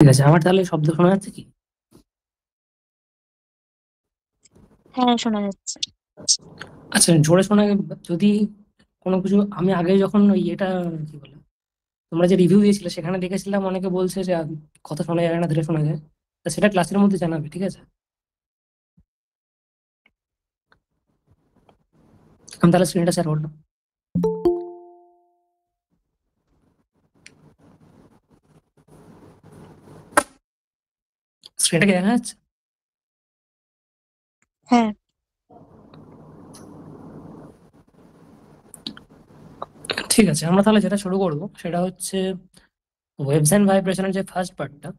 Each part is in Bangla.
ঠিক আছে, আমার তাহলে শব্দ শোনা যাচ্ছে কি? হ্যাঁ, শোনা যাচ্ছে। আচ্ছা, জোরে শোনা যদি কোনো কিছু আমি আগে যখন ওই এটা কি বলে তোমরা যে রিভিউ দিয়েছিলে সেখানে দেখেছিলাম অনেকে বলছে যে কথা শোনা যায় না, ধীরে শোনা যায়। তা সেটা ক্লাসের মধ্যে জানাবে, ঠিক আছে? আমি তাহলে স্ক্রিনটা শেয়ার করলাম। স্ক্রিনটা কি দেখা যাচ্ছে? হ্যাঁ। ঠিক আছে, আমরা তাহলে যেটা শুরু করবো সেটা হচ্ছে ওয়েভস অ্যান্ড ভাইব্রেশনের যে ফার্স্ট পার্টটা,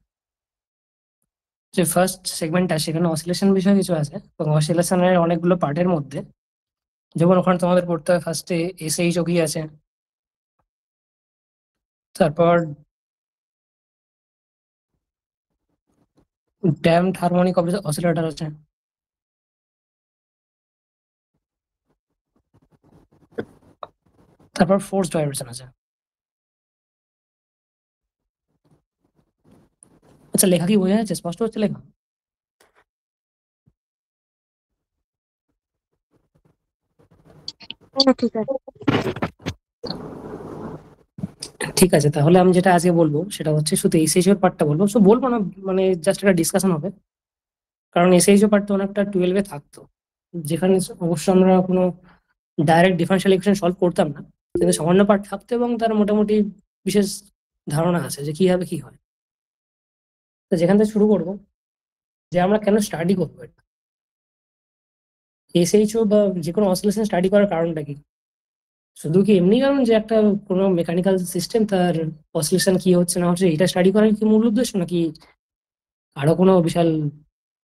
যে ফার্স্ট সেগমেন্টটা, সেখানে অসিলেশন বিষয় কিছু আছে এবং অসিলেশনের অনেকগুলো পার্টের মধ্যে, যেমন ওখানে তোমাদের পড়তে হয় ফার্স্টে এসএইচও কি আছে, তারপর ড্যাম্পড হারমোনিক অসিলেটর আছে, তারপর ফোর্সড ভাইব্রেশন আছে। আচ্ছা, লেখা কি বোঝা যাচ্ছে? স্পষ্ট হচ্ছে লেখা? হ্যাঁ, ঠিক আছে। ঠিক আছে, তাহলে আমি যেটা আজকে বলবো সেটা হচ্ছে শুধু এসএইচও পার্টটা বলবো, সো বলবো না, মানে জাস্ট একটা ডিসকাশন হবে। কারণ এসএইচও পার্ট তো অনেকটা 12-এ থাকতো, যেখানে অবশ্য আমরা কোনো ডাইরেক্ট ডিফারেনশিয়াল ইকুয়েশন সলভ করতাম না, কিন্তু সামান্য পার্ট থাকতো এবং তার মোটামুটি বিশেষ ধারণা আছে যে কিভাবে কি হয়। তো যেখান থেকে শুরু করবো, যে আমরা কেন স্টাডি করবো এটা, এসএইচও বা যে কোনো অসিলেশন স্টাডি করার কারণটা কি? শুধু কি এমনি কারণ যে একটা কোনো মেকানিক্যাল সিস্টেম তার অসিলেশন কি হচ্ছে না হচ্ছে এটা স্টাডি করার কি মূল উদ্দেশ্য, নাকি আরো কোনো বিশাল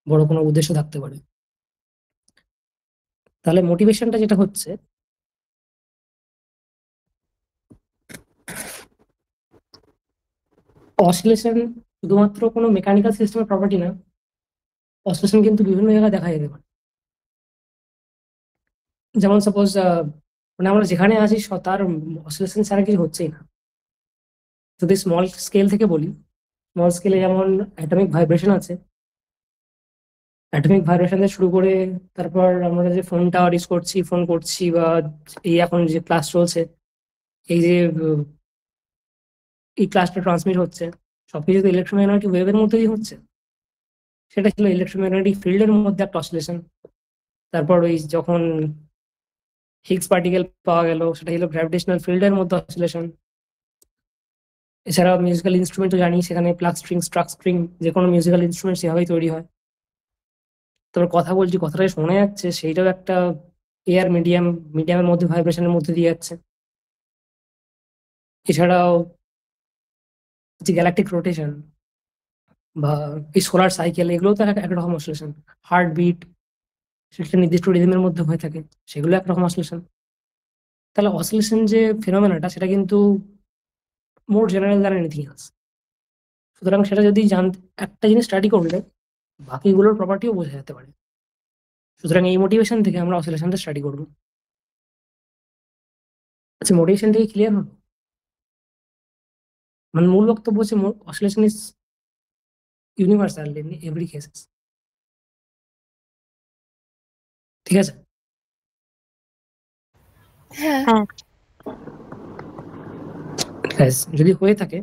বড় কোনো উদ্দেশ্য থাকতে পারে? তাহলে মোটিভেশনটা যেটা হচ্ছে, অসিলেশন শুধুমাত্র কোনো মেকানিক্যাল সিস্টেমের প্রপার্টি না, অসিলেশন কিন্তু বিভিন্ন জায়গায় দেখা যেতে পারে। যেমন সাপোজ মানে আমরা যেখানে আছি তার অসিলেশন ছাড়া কিছু হচ্ছেই না। যদি স্মল স্কেল থেকে বলি, স্মল স্কেলে যেমন অ্যাটমিক ভাইব্রেশন আছে। অ্যাটমিক ভাইব্রেশন থেকে শুরু করে তারপর আমরা যে ফোনটা ইউজ করছি, ফোন করছি, বা এই এখন যে ক্লাস চলছে, এই যে এই ক্লাসটা ট্রান্সমিট হচ্ছে, সবকিছু তো ইলেকট্রোম্যাগনেটিক ওয়েভের মধ্যে দিয়ে হচ্ছে। সেটা ছিল ইলেকট্রোম্যাগনেটিক ফিল্ডের মধ্যে একটা অসিলেশন। তারপর ওই যখন হিগস পার্টিকেল পাওয়া গেল, সেটা ছিল গ্র্যাভিটেশনাল ফিল্ডের মধ্যে অসিলেশন। এছাড়াও মিউজিক্যাল ইনস্ট্রুমেন্ট তো জানি, সেখানে প্লাগ স্ট্রিং, স্ট্রাক স্ট্রিং, যে কোনো মিউজিক্যাল ইনস্ট্রুমেন্ট সেভাবেই তৈরি হয়। তারপর কথা বলছি, কথাটা শোনা যাচ্ছে, সেইটাও একটা এয়ার মিডিয়ামের মধ্যে ভাইব্রেশনের মধ্যে দিয়ে যাচ্ছে। এছাড়াও যে গ্যালাকটিক রোটেশন বা এই সোলার সাইকেল, এগুলো তো একরকম অসিলেশন। হার্ট বিট, সেটা নির্দিষ্ট রিদমের মধ্যে হয়ে থাকে, সেগুলো একরকম অসিলেশন। তাহলে অসিলেশন যে ফেনোমেনাটা, সেটা কিন্তু মোর জেনারেল দ্যান এনিথিং এলস। সুতরাং সেটা যদি জানতে, একটা জিনিস স্টাডি করলে বাকিগুলোর প্রপার্টিও বোঝা যেতে পারে। সুতরাং এই মোটিভেশন থেকে আমরা অসিলেশনটা স্টাডি করবো। আচ্ছা, মোটিভেশন থেকে ক্লিয়ার হলো? মানে মূল বক্তব্য হচ্ছে oscillation is universal in every cases. ঠিক আছে? হ্যাঁ। হ্যাঁ। Guys, যদি হয়ে থাকে,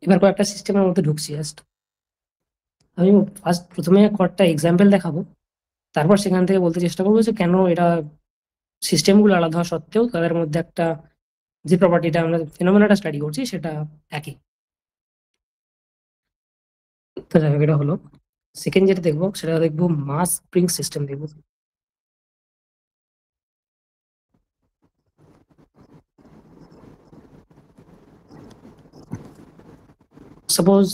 এবার কয়েকটা সিস্টেমের মধ্যে ঢুকছি জাস্ট। আমি প্রথমে কয়েকটা এক্সাম্পল দেখাবো, তারপর সেখান থেকে বলতে চেষ্টা করবো যে কেন এটা সিস্টেমগুলো আলাদা হওয়া সত্ত্বেও তাদের মধ্যে একটা যে প্রপার্টিটা আমরা ফেনোমেনাটা স্টাডি করছি সেটা একই। তো যাই হোক, এটা হলো সেকেন্ড যেটা দেখবো, সেটা দেখবো মাস স্প্রিং সিস্টেম দেখবো। সাপোজ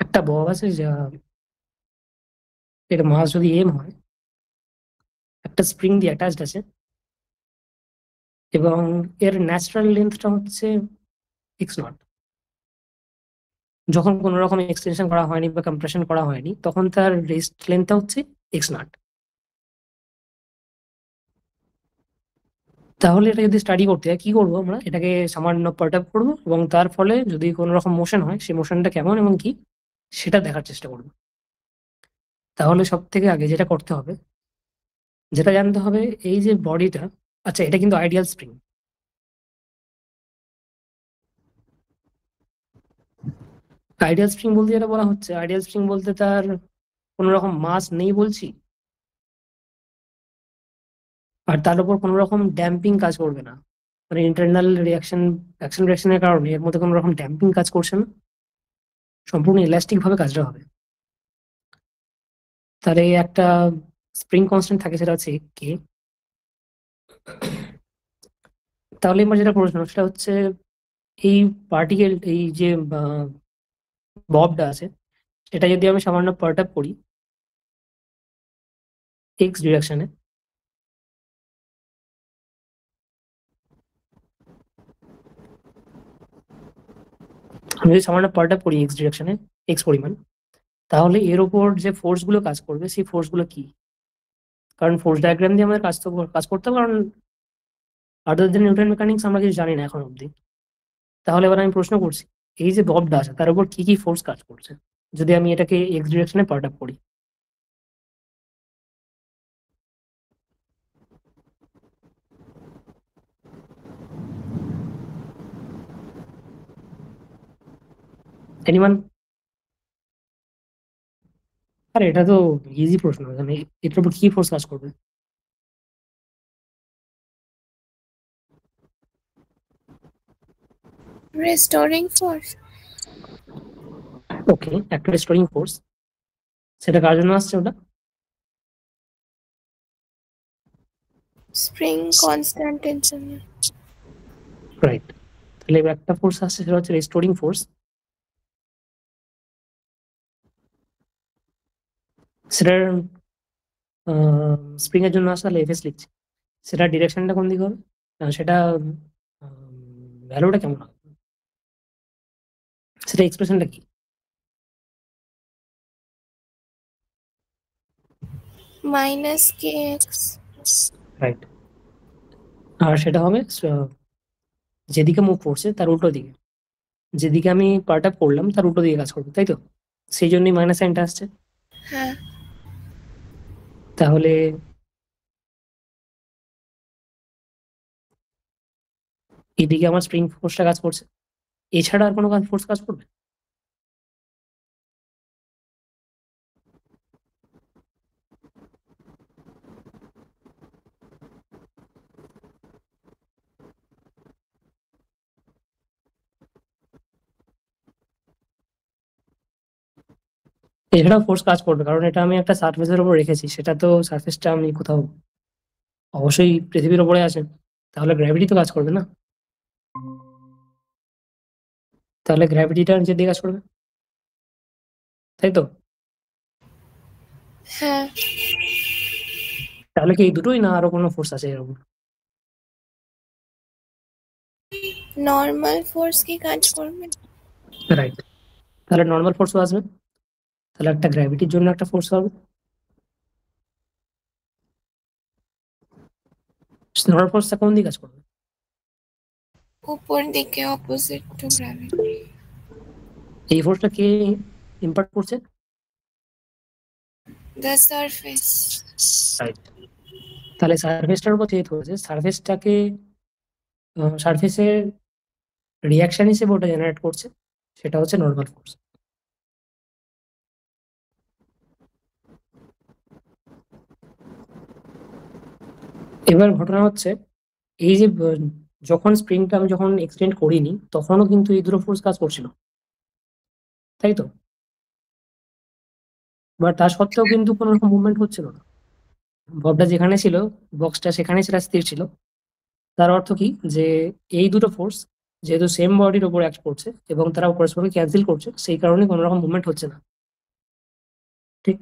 একটা বল আছে, যা এর মাস যদি এম হয়, একটা স্প্রিং দিয়ে অ্যাটাচড আছে, এবং এর ন্যাচারাল লেন্থটা হচ্ছে x0। যখন কোনো রকম এক্সটেনশন করা হয়নি বা কম্প্রেশন করা হয়নি, তখন তার রেস্ট লেন্থটা হচ্ছে x0। তাহলে এটা যদি স্টাডি করতে হয় কি করবো আমরা, এটাকে সামান্য পার্ট করবো এবং তার ফলে যদি কোনো রকম মোশন হয় সেই মোশনটা কেমন এবং কি সেটা দেখার চেষ্টা করবো। তাহলে সব থেকে আগে যেটা করতে হবে, যেটা জানতে হবে, এই যে বডিটা, আচ্ছা এটা কিন্তু আইডিয়াল স্প্রিং। আইডিয়াল স্প্রিং বলতে যেটা বলা হচ্ছে, আইডিয়াল স্প্রিং বলতে তার কোনো রকম মাস নেই বলছি, আর তার উপর কোনো রকম ড্যাম্পিং কাজ করবে না, মানে ইন্টারনাল অ্যাকশন রিয়াকশনের কারণে এর মধ্যে কোনো রকম ড্যাম্পিং কাজ করছে না, সম্পূর্ণ ইলাস্টিক ভাবে কাজটা হবে। তার এই একটা স্প্রিং কনস্ট্যান্ট থাকে, সেটা হচ্ছে কে। তাহলে এবার যেটা প্রশ্ন সেটা হচ্ছে, এই পার্টিকেল, এই যে ববটা আছে, এটা যদি আমি সামান্য পার্ট করি এক্স ডিরেকশনে, আমি যদি সামান্য পার্ট করি এক্স ডিরেকশনে এক্স পরিমাণ, তাহলে এর উপর যে ফোর্স গুলো কাজ করবে সেই ফোর্স গুলো কি? কারণ ফোর্স ডায়াগ্রাম দিয়ে আমাদের কাজ করতে হবে, কারণ আদার দেন নিউটন মেকানিক্স আমরা কিছু জানি না এখন অব্দি। তাহলে এবার আমি প্রশ্ন করছি, এই যে ববটা আছে তার উপর কি কি ফোর্স কাজ করছে যদি আমি এটাকে এক্স ডিরেকশনে পার্ট করি? এনিওয়ান? আরে এটা তো ইজি প্রশ্ন, মানে এটার উপর কি ফোর্স কাজ করবে? restoring force. ওকে, একটা রেস্টোরিং ফোর্স, সেটা কার জন্য আসছে ওটা? Spring constant tension. রাইট। তাহলে এবার একটা ফোর্স আসছে, সেটা হচ্ছে রেস্টোরিং ফোর্স। সেটার স্প্রিং এর জন্য আসলে এফএস লিখছি, সেটা ডিরেকশনটা কোন দিকে হবে? সেটা ভ্যালুটা কেমন হবে, সেটা এক্সপ্রেশনটা কি? Minus kx. রাইট। আর সেটা হবে যেদিকে মুভ করছে তার উল্টো দিকে, যেদিকে আমি পার্ট করলাম তার উল্টো দিকে কাজ করবে, তাই তো? সেই জন্যই মাইনাস সাইনটা আসছে। হ্যাঁ। তাহলে এদিকে আমার স্প্রিং ফোর্সটা কাজ করছে, এছাড়া আর কোনো ফোর্স কাজ করবে? এছাড়াও ফোর্স কাজ করবে, কারণ এটা আমি একটা সার্ফেসের উপর রেখেছি, সেটা তো সার্ফেসটা আমি কোথাও অবশ্যই পৃথিবীর উপরে আছে, তাহলে গ্র্যাভিটি তো কাজ করবে না? তাহলে গ্র্যাভিটিটা নিচের দিকে কাজ করবে, তাই তো? হ্যাঁ। তাহলে কি এই দুটোই, না আরো কোনো ফোর্স আছে এর উপর? নর্মাল ফোর্স কি কাজ করবে? রাইট। তাহলে নর্মাল ফোর্সও আসবে, তাহলে একটা গ্র্যাভিটির জন্য একটা ফোর্স হবে। নর্মাল ফোর্সটা কোন দিকে কাজ করবে? উপর দিকে, অপোজিট টু গ্র্যাভিটি। এই ফোর্সটা কে ইম্পার্ট করছে? The surface. রাইট। তাহলে সারফেসটার উপর যেহেতু হয়েছে, সারফেসের রিয়াকশন হিসেবে ওটা জেনারেট করছে, সেটা হচ্ছে নর্মাল ফোর্স। এবার ঘটনা হচ্ছে, এই যে যখন স্প্রিংটা আমি যখন এক্সটেন্ড করিনি তখনও কিন্তু এই দুটো ফোর্স কাজ করছিল, তাই তো? বাট তা সত্ত্বেও কিন্তু কোনো রকম মুভমেন্ট হচ্ছিল না, ববটা যেখানে ছিল, বক্সটা সেখানে সেটা স্থির ছিল। তার অর্থ কি, যে এই দুটো ফোর্স যেহেতু সেম বডির উপর অ্যাক্ট করছে এবং তারা পরস্পরকে ক্যান্সেল করছে, সেই কারণে কোনো রকম মুভমেন্ট হচ্ছে না, ঠিক?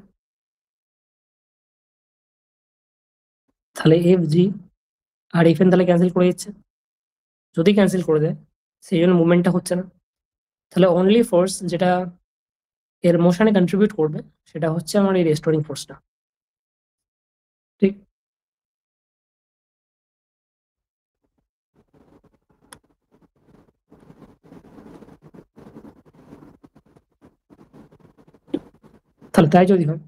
তাহলে এফ জি আর এফ এন তাহলে ক্যান্সেল করে দিচ্ছে, যদি ক্যান্সেল করে দেয় সেই জন্য মুভমেন্টটা হচ্ছে না। তাহলে অনলি ফোর্স যেটা এর মোশনে কন্ট্রিবিউট করবে সেটা হচ্ছে আমার এই রেস্টোরিং ফোর্সটা, ঠিক? তাহলে তাই যদি হয়,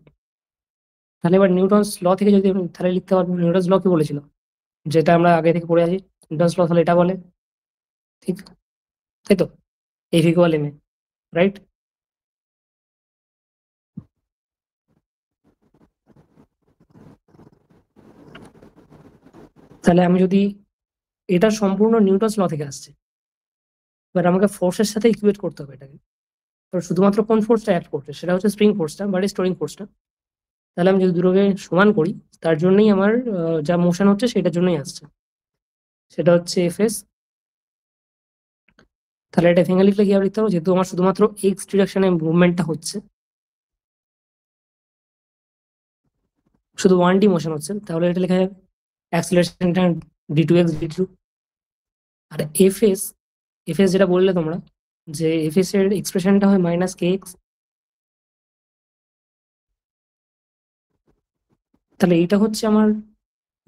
তাহলে এবার নিউটনস ল থেকে যদি আমি তাহলে লিখতে পারবো, নিউটনস ল কি বলেছিল, যেটা আমরা আগে থেকে পড়ে আছি, নিউটনস ল তাহলে এটা বলে, ঠিক তাই তো, F equal M A, right? তাহলে আমি যদি, এটা সম্পূর্ণ নিউটনস ল থেকে আসছে, এবার আমাকে ফোর্সের সাথে ইকুয়েট করতে হবে এটাকে। তো শুধুমাত্র কোন ফোর্সটা অ্যাক্ট করছে, সেটা হচ্ছে স্প্রিং ফোর্সটা বা স্টোরিং ফোর্সটা। তাহলে আমি যদি দুটোকে সমান করি, তার জন্যই আমার যা মোশন হচ্ছে সেটার জন্যই আসছে, সেটা হচ্ছে এফ এস। তাহলে এটা ভেঙে লিখলে কি হবে লিখতে হবে, যেহেতু আমার শুধুমাত্র এক্স ডিরেকশনে মুভমেন্টটা হচ্ছে, শুধু ওয়ান ডি মোশন হচ্ছে, তাহলে এটা লেখা যাবে অ্যাক্সিলারেশনটা D two X D two. আর এফ এস যেটা বললে তোমরা, যে এফ এস এর এক্সপ্রেশনটা হয় মাইনাস কে এক্স। তাহলে এইটা হচ্ছে আমার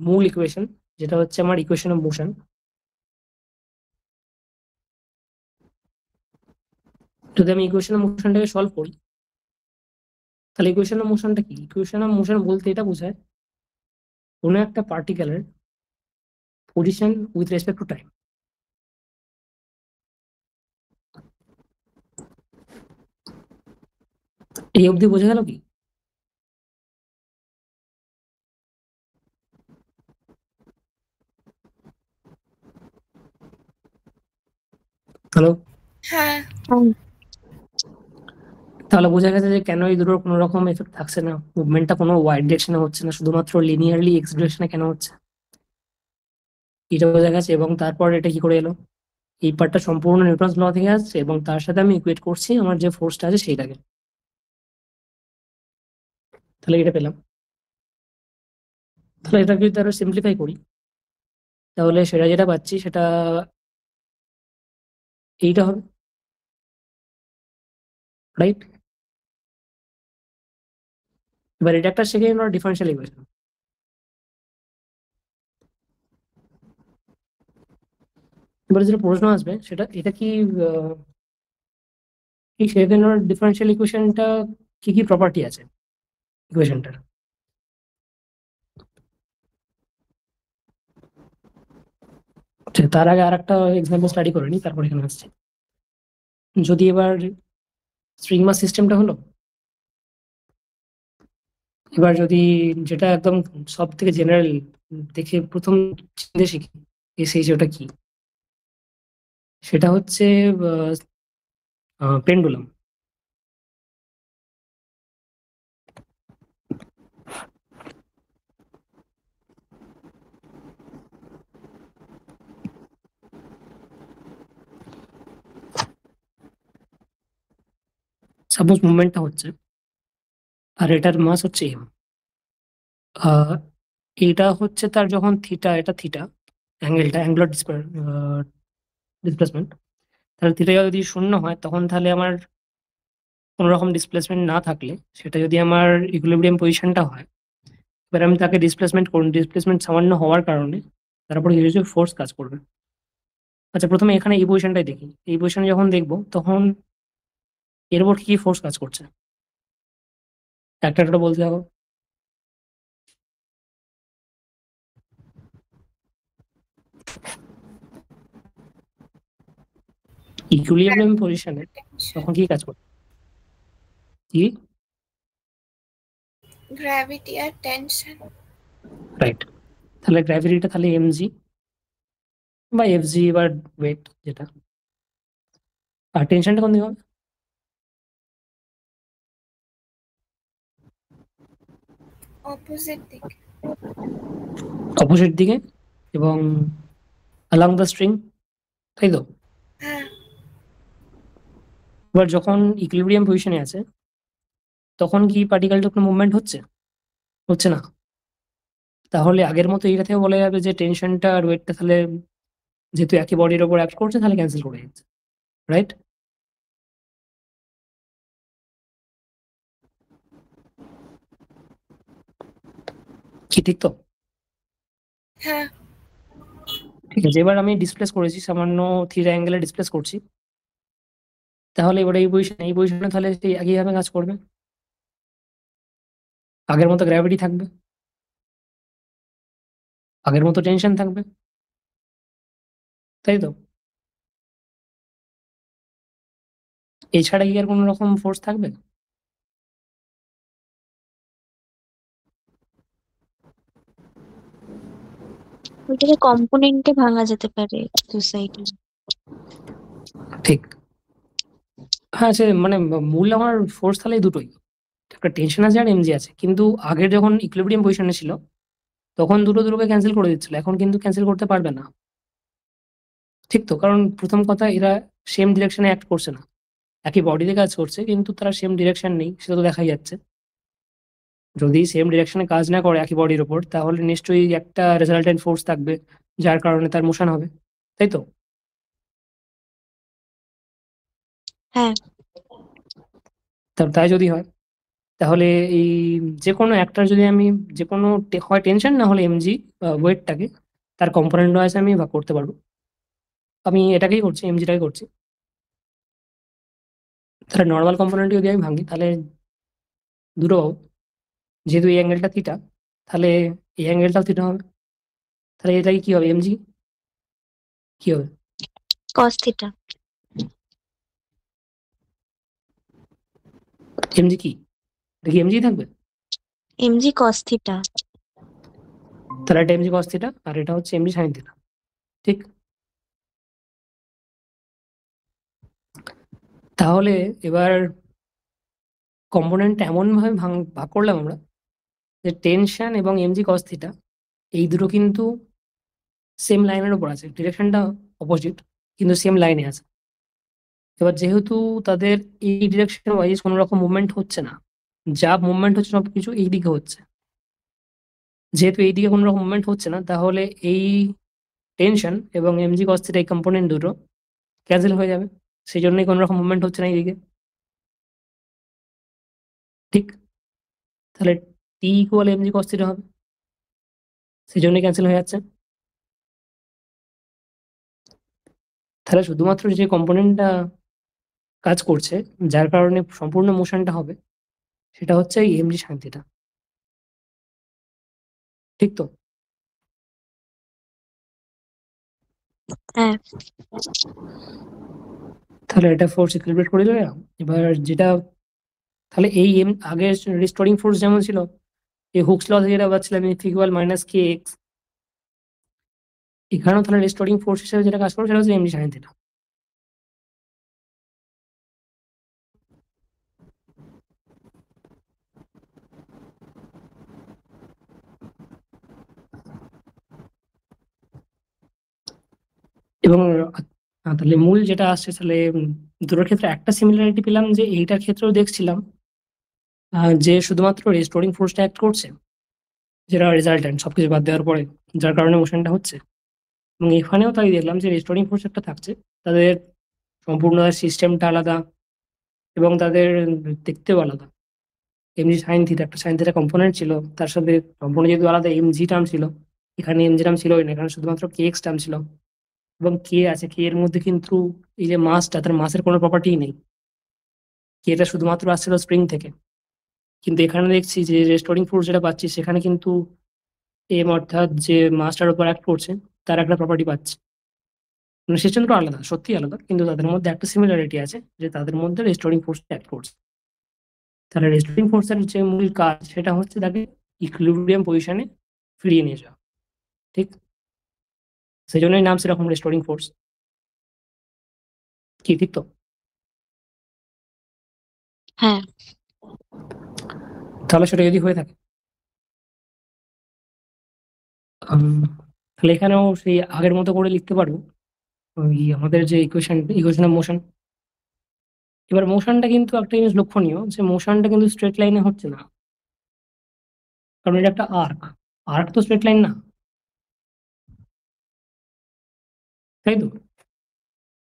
মূল ইকুয়েশন, যেটা হচ্ছে আমার ইকুয়েশন অফ মোশন। যদি আমি ইকুয়েশন অফ মোশনটাকে সলভ করি, তাহলে ইকুয়েশন অফ মোশনটা কি? ইকুয়েশন অফ মোশন বলতে এটা বোঝায় কোনো একটা পার্টিকেলের position with respect to time. এই অবধি বোঝা গেল কি? হ্যালো? হ্যাঁ, তাহলে বোঝা গেছে যে কেন এই দুটোর কোনো রকম এফেক্ট থাকছে না, মুভমেন্টটা কোনো ওয়াই ডিরেকশনে হচ্ছে না, শুধুমাত্র লিনিয়ারলি এক্স ডিরেকশনে কেন হচ্ছে, এটা বোঝা গেছে। এবং তারপর এটা কি করে এলো, এই পার্টটা সম্পূর্ণ নিউটনস ল থেকে আসছে, এবং তার সাথে আমি ইকুয়েট করছি আমার যে ফোর্সটা আছে সেইটাকে। তাহলে এটা পেলাম। তাহলে এটাকে যদি আরো সিম্পলিফাই করি, তাহলে সেটা যেটা পাচ্ছি সেটা এইটা হবে, রাইট? এবার এটা একটা সেকেন্ড অর্ডার ডিফারেন্সিয়াল ইকুয়েশন। এবার যেটা প্রশ্ন আসবে সেটা, এটা কি এই সেকেন্ড অর্ডার ডিফারেন্সিয়াল ইকুয়েশনটা কি কি প্রপার্টি আছে ইকুয়েশনটার? তার আগে আর একটা এক্সাম্পল স্টাডি করে নি, তারপর এখানে আসছে। যদি এবার স্ট্রিং মাস সিস্টেমটা হলো, এবার যদি যেটা একদম সব থেকে জেনারেল দেখে প্রথম চিনতে শিখি এসে ওটা কি, সেটা হচ্ছে পেন্ডুলাম। সাপোজ মুভমেন্টটা হচ্ছে, আর এটার মাস হচ্ছে এম। এটা হচ্ছে তার যখন থিটা, এটা থিটা অ্যাঙ্গেলটা, অ্যাঙ্গুলার ডিসপ্লেসমেন্ট। তাহলে থিটা যদি শূন্য হয়, তখন তাহলে আমার কোনো রকম ডিসপ্লেসমেন্ট না থাকলে, সেটা যদি আমার ইকুইলিব্রিয়াম পজিশনটা হয়, এবার আমি তাকে ডিসপ্লেসমেন্ট করুন, ডিসপ্লেসমেন্ট সামান্য হওয়ার কারণে তারপরে কিছু ফোর্স কাজ করবে। আচ্ছা, প্রথমে এখানে এই পজিশনটাই দেখি। এই পজিশনে যখন দেখবো, তখন এর উপর কি ফোর্স কাজ করছে একটা একটা বলতে যাবো। ইকুইলিব্রিয়াম পজিশনে তখন কি কাজ করছে? কি? গ্র্যাভিটি আর টেনশন। রাইট। তাহলে গ্র্যাভিটিটা তাহলে এমজি বা এফজি বা ওয়েট যেটা, আর টেনশনটা কোন দিকে হবে? অপোজিট দিকে। অপোজিট দিকে এবং অ্যালং দ্য স্ট্রিং, তাই তো? হ্যাঁ, এবার যখন ইকুইলিব্রিয়াম পজিশনে আছে, তখন কি পার্টিকেলটা কোনো মুভমেন্ট হচ্ছে? হচ্ছে না। তাহলে আগের মতো এটা থেকে বলা যাবে যে টেনশনটা আর ওয়েটটা তাহলে যেহেতু একই বডির ওপর অ্যাক্ট করছে, তাহলে ক্যান্সেল করে যাচ্ছে, রাইট? কি ঠিক তো? হ্যাঁ, ঠিক আছে। এবার আমি ডিসপ্লেস করেছি, সামান্য থিটা অ্যাঙ্গেলে ডিসপ্লেস করছি, তাহলে এবার এই পজিশনে তাহলে সেই একইভাবে কাজ করবে। আগের মতো গ্র্যাভিটি থাকবে, আগের মতো টেনশন থাকবে, তাই তো? এছাড়া কি আর কোনো রকম ফোর্স থাকবে? ওইটাকে কম্পোনেন্টে ভাঙা যেতে পারে সোসাইটি। ঠিক। হ্যাঁ, সে মানে মূল আমার ফোর্স তাহলে এই দুটোই। একটা টেনশন আছে আর এমজি আছে। কিন্তু আগের যখন ইকুইলিব্রিয়াম পজিশনে ছিল, তখন দুটোকে ক্যানসেল করে দিচ্ছিল। এখন কিন্তু ক্যানসেল করতে পারবে না। ঠিক তো? কারণ প্রথম কথা এরা সেম ডিরেকশনে অ্যাক্ট করছে না। একই বডিতে কাজ করছে কিন্তু তারা সেম ডিরেকশন নেই, সেটা তো দেখাই যাচ্ছে। যদি সেম ডিরেকশনে কাজ না করে একই বডির উপর, তাহলে নিশ্চয়ই একটা রেজাল্টেন্ট ফোর্স থাকবে, যার কারণে তার মোশন হবে। তাই তো? হ্যাঁ, তাই যদি হয়, তাহলে এই যেকোনো একটার যদি আমি যেকোনো হয় টেনশন না হলে এমজি ওয়েটটাকে তার কম্পোনেন্ট ওয়াইজ আমি ভাগ করতে পারবো। আমি এটাকেই করছি, এমজিটাই করছি। তাহলে নর্মাল কম্পোনেন্ট যদি আমি ভাঙি তাহলে দুটো পাবো। যেহেতু এই অ্যাঙ্গেলটা থিটা, তাহলে এই অ্যাঙ্গেলটাও থিটা হবে। তাহলে এটাকে কি হবে? এমজি কি হবে? Cos theta. এমজি কি? এটা কি এমজি থাকবে? MG cos theta. তাহলে এটা এমজি কস থিটা আর এটা হচ্ছে এমজি সাইন থিটা। ঠিক? তাহলে এবার কম্পোনেন্ট এমনভাবে ভাগ করলাম আমরা যে টেনশন এবং এমজি কস থিটা এই দুটো কিন্তু সেম লাইনের উপর আছে, ডিরেকশনটা অপোজিট কিন্তু সেম লাইনে আছে। এবার যেহেতু তাদের এই ডিরেকশন ওয়াইজ কোনো রকম মুভমেন্ট হচ্ছে না, যা মুভমেন্ট হচ্ছে সবকিছু এই দিকে হচ্ছে। যেহেতু এই দিকে কোনো রকম মুভমেন্ট হচ্ছে না, তাহলে এই টেনশন এবং এমজি কস থিটা এই কম্পোনেন্ট দুটো ক্যান্সেল হয়ে যাবে। সেই জন্যই কোনো রকম মুভমেন্ট হচ্ছে না এইদিকে। ঠিক? তাহলে T equal MG cos theta হবে, সেই জন্যই ক্যান্সেল হয়ে যাচ্ছে। তাহলে শুধুমাত্র যে কম্পোনেন্টটা কাজ করছে, যার কারণে সম্পূর্ণ মোশনটা হবে, সেটা হচ্ছে এই এমজি সাইন থিটা। ঠিক তো? হ্যাঁ, তাহলে এটা ফোর্স ইকুইলিব্রেট করে দিলাম। এবার যেটা তাহলে এই আগের রিস্টোরিং ফোর্স যেমন ছিল, এই হুকস ল থেকে যেটা পাচ্ছিলাম এফ ইকুয়াল মাইনাস কে এক্স, এখানেও তাহলে রিস্টোরিং ফোর্স হিসেবে যেটা কাজ করবে সেটা হচ্ছে এমজি সাইন থিটা। এবং তাহলে মূল যেটা আসছে তাহলে দুটোর ক্ষেত্রে একটা সিমিলারিটি পেলাম, যে এইটার ক্ষেত্রেও দেখছিলাম যে শুধুমাত্র রিস্টোরিং ফোর্সটা অ্যাক্ট করছে, যেটা রেজাল্টেন্ট সবকিছু বাদ দেওয়ার পরে, যার কারণে মোশনটা হচ্ছে। এবং এখানেও তাই দেখলাম যে রিস্টোরিং ফোর্স একটা থাকছে, তাদের সম্পূর্ণ সিস্টেমটা আলাদা এবং তাদের দেখতেও আলাদা। এমজি সাইন থিটা একটা সাইন থিটা কম্পোনেন্ট ছিল, তার সাথে সম্পূর্ণ যেহেতু আলাদা এমজি টার্ম ছিল, এখানে এমজি টার্ম ছিলই না, এখানে শুধুমাত্র কে এক্স টার্ম ছিল। এবং কে আছে, কে এর মধ্যে কিন্তু এই যে মাসটা, তার মাসের কোনো প্রপার্টি নেই। কে এটা শুধুমাত্র আসছিল স্প্রিং থেকে। কিন্তু এখানে দেখছি যে রেস্টোরিং ফোর্স যেটা পাচ্ছি, সেখানে কিন্তু এম অর্থাৎ যে মাসটার উপর অ্যাক্ট করছে, তার একটা প্রপার্টি পাচ্ছে। মানে সিস্টেমটা আলাদা, সত্যি আলাদা, কিন্তু তাদের মধ্যে একটা সিমিলারিটি আছে, যে তাদের মধ্যে রেস্টোরিং ফোর্স অ্যাক্ট করছে। তাহলে রেস্টোরিং ফোর্সের যে মূল কাজ সেটা হচ্ছে তাকে ইকুইলিব্রিয়াম পজিশনে ফিরিয়ে নিয়ে যাওয়া। ঠিক? সেই জন্যই নাম সেরকম রেস্টোরিং ফোর্স। কি ঠিক তো? হ্যাঁ, তাহলে সেটা যদি হয়ে থাকে, তাহলে এখানেও সেই আগের মতো করে লিখতে পারবো ওই আমাদের যে ইকুয়েশন অফ মোশন। এবার মোশনটা কিন্তু একটা জিনিস লক্ষণীয়, যে মোশনটা কিন্তু স্ট্রেট লাইনে হচ্ছে না, কারণ এটা একটা আর্ক। আর্ক তো স্ট্রেট লাইন না, তাই তো?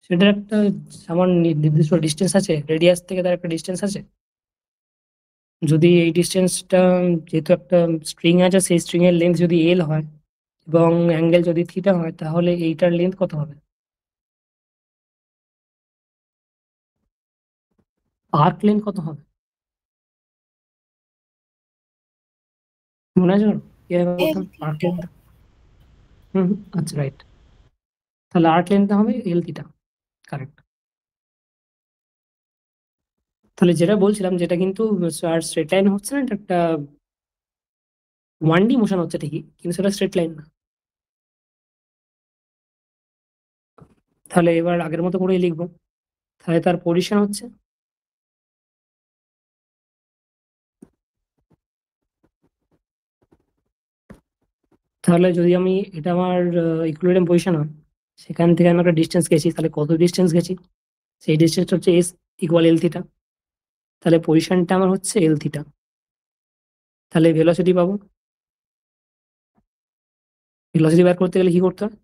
সেটার একটা আমার নির্দিষ্ট ডিস্টেন্স আছে, রেডিয়াস থেকে তার একটা ডিস্টেন্স আছে। যদি এই ডিস্টেন্সটা, যেহেতু একটা স্ট্রিং আছে, সেই স্ট্রিং এর লেন্থ যদি এল হয় এবং অ্যাঙ্গেল যদি থিটা হয়, তাহলে এইটার লেন্থ কত হবে? আর্ক লেন্থ কত হবে? মনে আছে ওর? কিভাবে এল করতাম আর্ক লেন্থ? আচ্ছা রাইট। তাহলে আর্ক লেন্থ হবে এল থিটা, কারেক্ট। তাহলে যেটা বলছিলাম, যেটা কিন্তু আর স্ট্রেট লাইন হচ্ছে না, এটা একটা 1D মোশন হচ্ছে ঠিকই, কিন্তু সেটা স্ট্রেট লাইন না। তাহলে এবার আগের মতো করেই লিখবো। তাহলে তার পজিশন হচ্ছে, তাহলে যদি আমি, এটা আমার ইকুইলিব্রিয়াম পজিশন হয়, সেখান থেকে আমি একটা ডিস্টেন্স গেছি, তাহলে কত ডিস্টেন্স গেছি? সেই ডিস্টেন্সটা হচ্ছে এস ইকুয়াল এল থিটা। তাহলে পজিশনটা আমার হচ্ছে এল থিটা। তাহলে ভেলোসিটি পাবো। ভেলোসিটি বের করতে গেলে কি করতে হয়?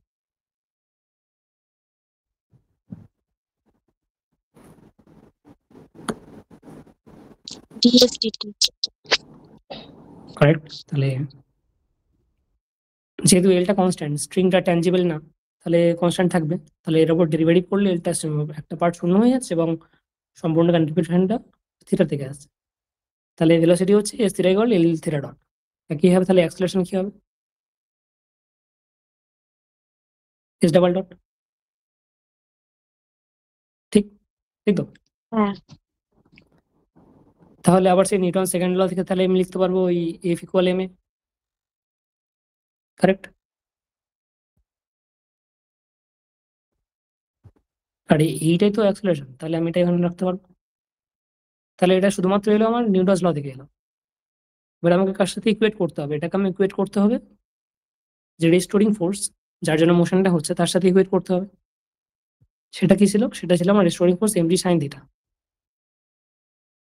ডিএসডিটি। কারেক্ট। তাহলে যেহেতু এলটা কনস্ট্যান্ট, স্ট্রিংটা ট্যাঞ্জিবল না, তাহলে কনস্ট্যান্ট থাকবে। তাহলে এর উপর ডেরিভেটিভ করলে এলটা একটা পার্ট শূন্য হয়ে যাচ্ছে এবং সম্পূর্ণ কন্ট্রিবিউশনটা থিটা থেকে আসছে। তাহলে ভেলোসিটি হচ্ছে এস থিটা ইকুয়াল এল থিটা ডট। কি হবে তাহলে? অ্যাক্সেলারেশন কি হবে? S double dot. ঠিক, ঠিক তো? হ্যাঁ। তাহলে আবার সেই নিউটন সেকেন্ড ল থেকে তাহলে আমি লিখতে পারবো ওই F equal M A. Correct. আর এইটাই তো অ্যাক্সেলারেশন, তাহলে আমি এটা এখানে রাখতে পারবো। তাহলে এটা শুধুমাত্র এলো আমার নিউটনস ল থেকে এলো। এবার আমাকে কার সাথে ইকুয়েট করতে হবে? এটাকে আমি ইকুয়েট করতে হবে যে রেস্টোরিং ফোর্স, যার জন্য মোশনটা হচ্ছে, তার সাথে ইকুয়েট করতে হবে। সেটা কি ছিল? সেটা ছিল আমার restoring force MG sine theta.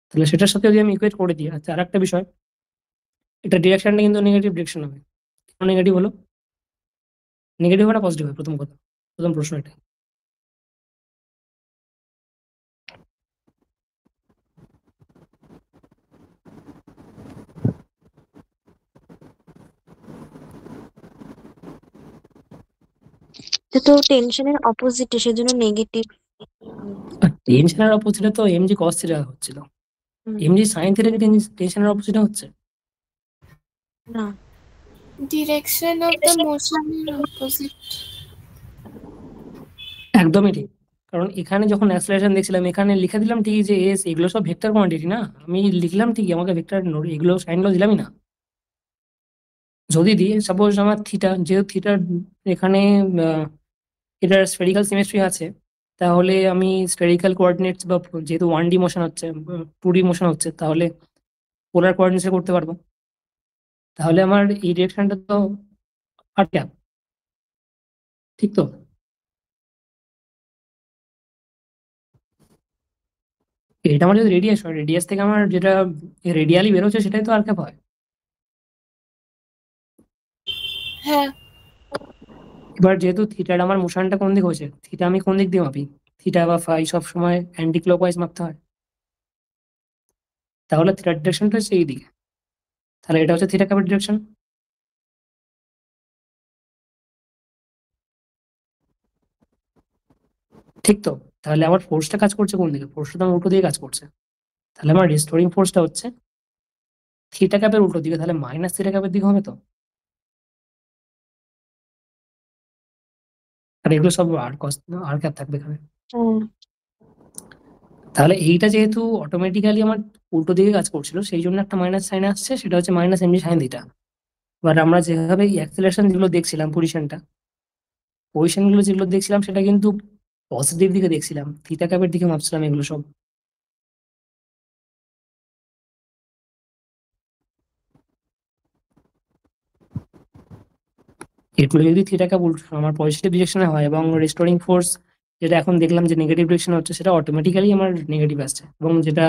তাহলে সেটার সাথে যদি আমি ইকুয়েট করে দিই, আচ্ছা আর একটা বিষয়, এটা ডিরেকশনটা কিন্তু নেগেটিভ ডিরেকশন হবে। কেন নেগেটিভ হলো? নেগেটিভ হবে না পজিটিভ হবে? প্রথম কথা, প্রথম প্রশ্ন এটা। তো টেনশনের অপোজিটে, সেজন্য নেগেটিভ। আর টেনশনের অপোজিটে তো এমজি কস থিটা হচ্ছিল, এমজি সাইন থিটা কি টেনশনের অপোজিটে হচ্ছে? না। ডিরেকশন অফ দ্য মোশনের অপোজিট। একদমই ঠিক। কারণ এখানে যখন অ্যাক্সেলারেশন দেখছিলাম, এখানে লিখে দিলাম ঠিকই যে এস, এগুলো সব ভেক্টর কোয়ান্টিটি না, আমি লিখলাম ঠিকই, আমাকে ভেক্টর এগুলো সাইন ল দিলামই না। যদি দিই সাপোজ আমার থিটা, যেহেতু থিটার এখানে এটার স্ফেরিক্যাল সিমেট্রি আছে, তাহলে আমি স্ফেরিক্যাল কোঅর্ডিনেটস বা যেহেতু 1D মোশন হচ্ছে, 2D মোশন হচ্ছে, তাহলে পোলার কোঅর্ডিনেটসে করতে পারবো। তাহলে আমার এই ডিরেকশনটা তো আর ক্যাপ, ঠিক তো? এটা আমার যদি রেডিয়াস হয়, রেডিয়াস থেকে আমার যেটা রেডিয়ালি বেরোচ্ছে সেটাই তো আর ক্যাপ হয়। হ্যাঁ, এবার যেহেতু থিটার আমার মোশনটা কোন দিক হয়েছে, থিটা আমি কোন দিক দিয়ে মাপি? থিটা বা ফাই সব সময় অ্যান্টি ক্লকওয়াইজ মাপতে হয়। তাহলে থিটার ডিরেকশনটা হচ্ছে এই দিকে। তাহলে এটা হচ্ছে থিটা ক্যাপের ডিরেকশন। ঠিক তো? তাহলে আমার ফোর্সটা কাজ করছে কোন দিকে? ফোর্সটা তো আমার উল্টো দিকে কাজ করছে। তাহলে আমার রেস্টোরিং ফোর্সটা হচ্ছে থিটা ক্যাপের উল্টো দিকে, তাহলে মাইনাস থিটা ক্যাপের দিকে হবে তো? আর এগুলো সব আর কস, আর ক্যাপ থাকবে এখানে। হ্যাঁ। তাহলে এইটা যেহেতু অটোমেটিক্যালি আমার উল্টো দিকে কাজ করছিল, সেই জন্য একটা মাইনাস সাইন আসছে, সেটা হচ্ছে মাইনাস এমজি সাইন থিটা। এবার আমরা যেভাবে অ্যাক্সেলারেশন যেগুলো দেখছিলাম, পজিশনগুলো যেগুলো দেখছিলাম, সেটা কিন্তু পজিটিভ দিকে দেখছিলাম, থিটা ক্যাপের দিকে মাপছিলাম এগুলো সব। এগুলো যদি থিটা ক্যাপ উল্টো আমার পজিটিভ ডিরেকশনে হয় এবং রেস্টোরিং ফোর্স যেটা এখন দেখলাম যে নেগেটিভ ডিরেকশন হচ্ছে, সেটা অটোমেটিক্যালি আমার নেগেটিভ আসছে। এবং যেটা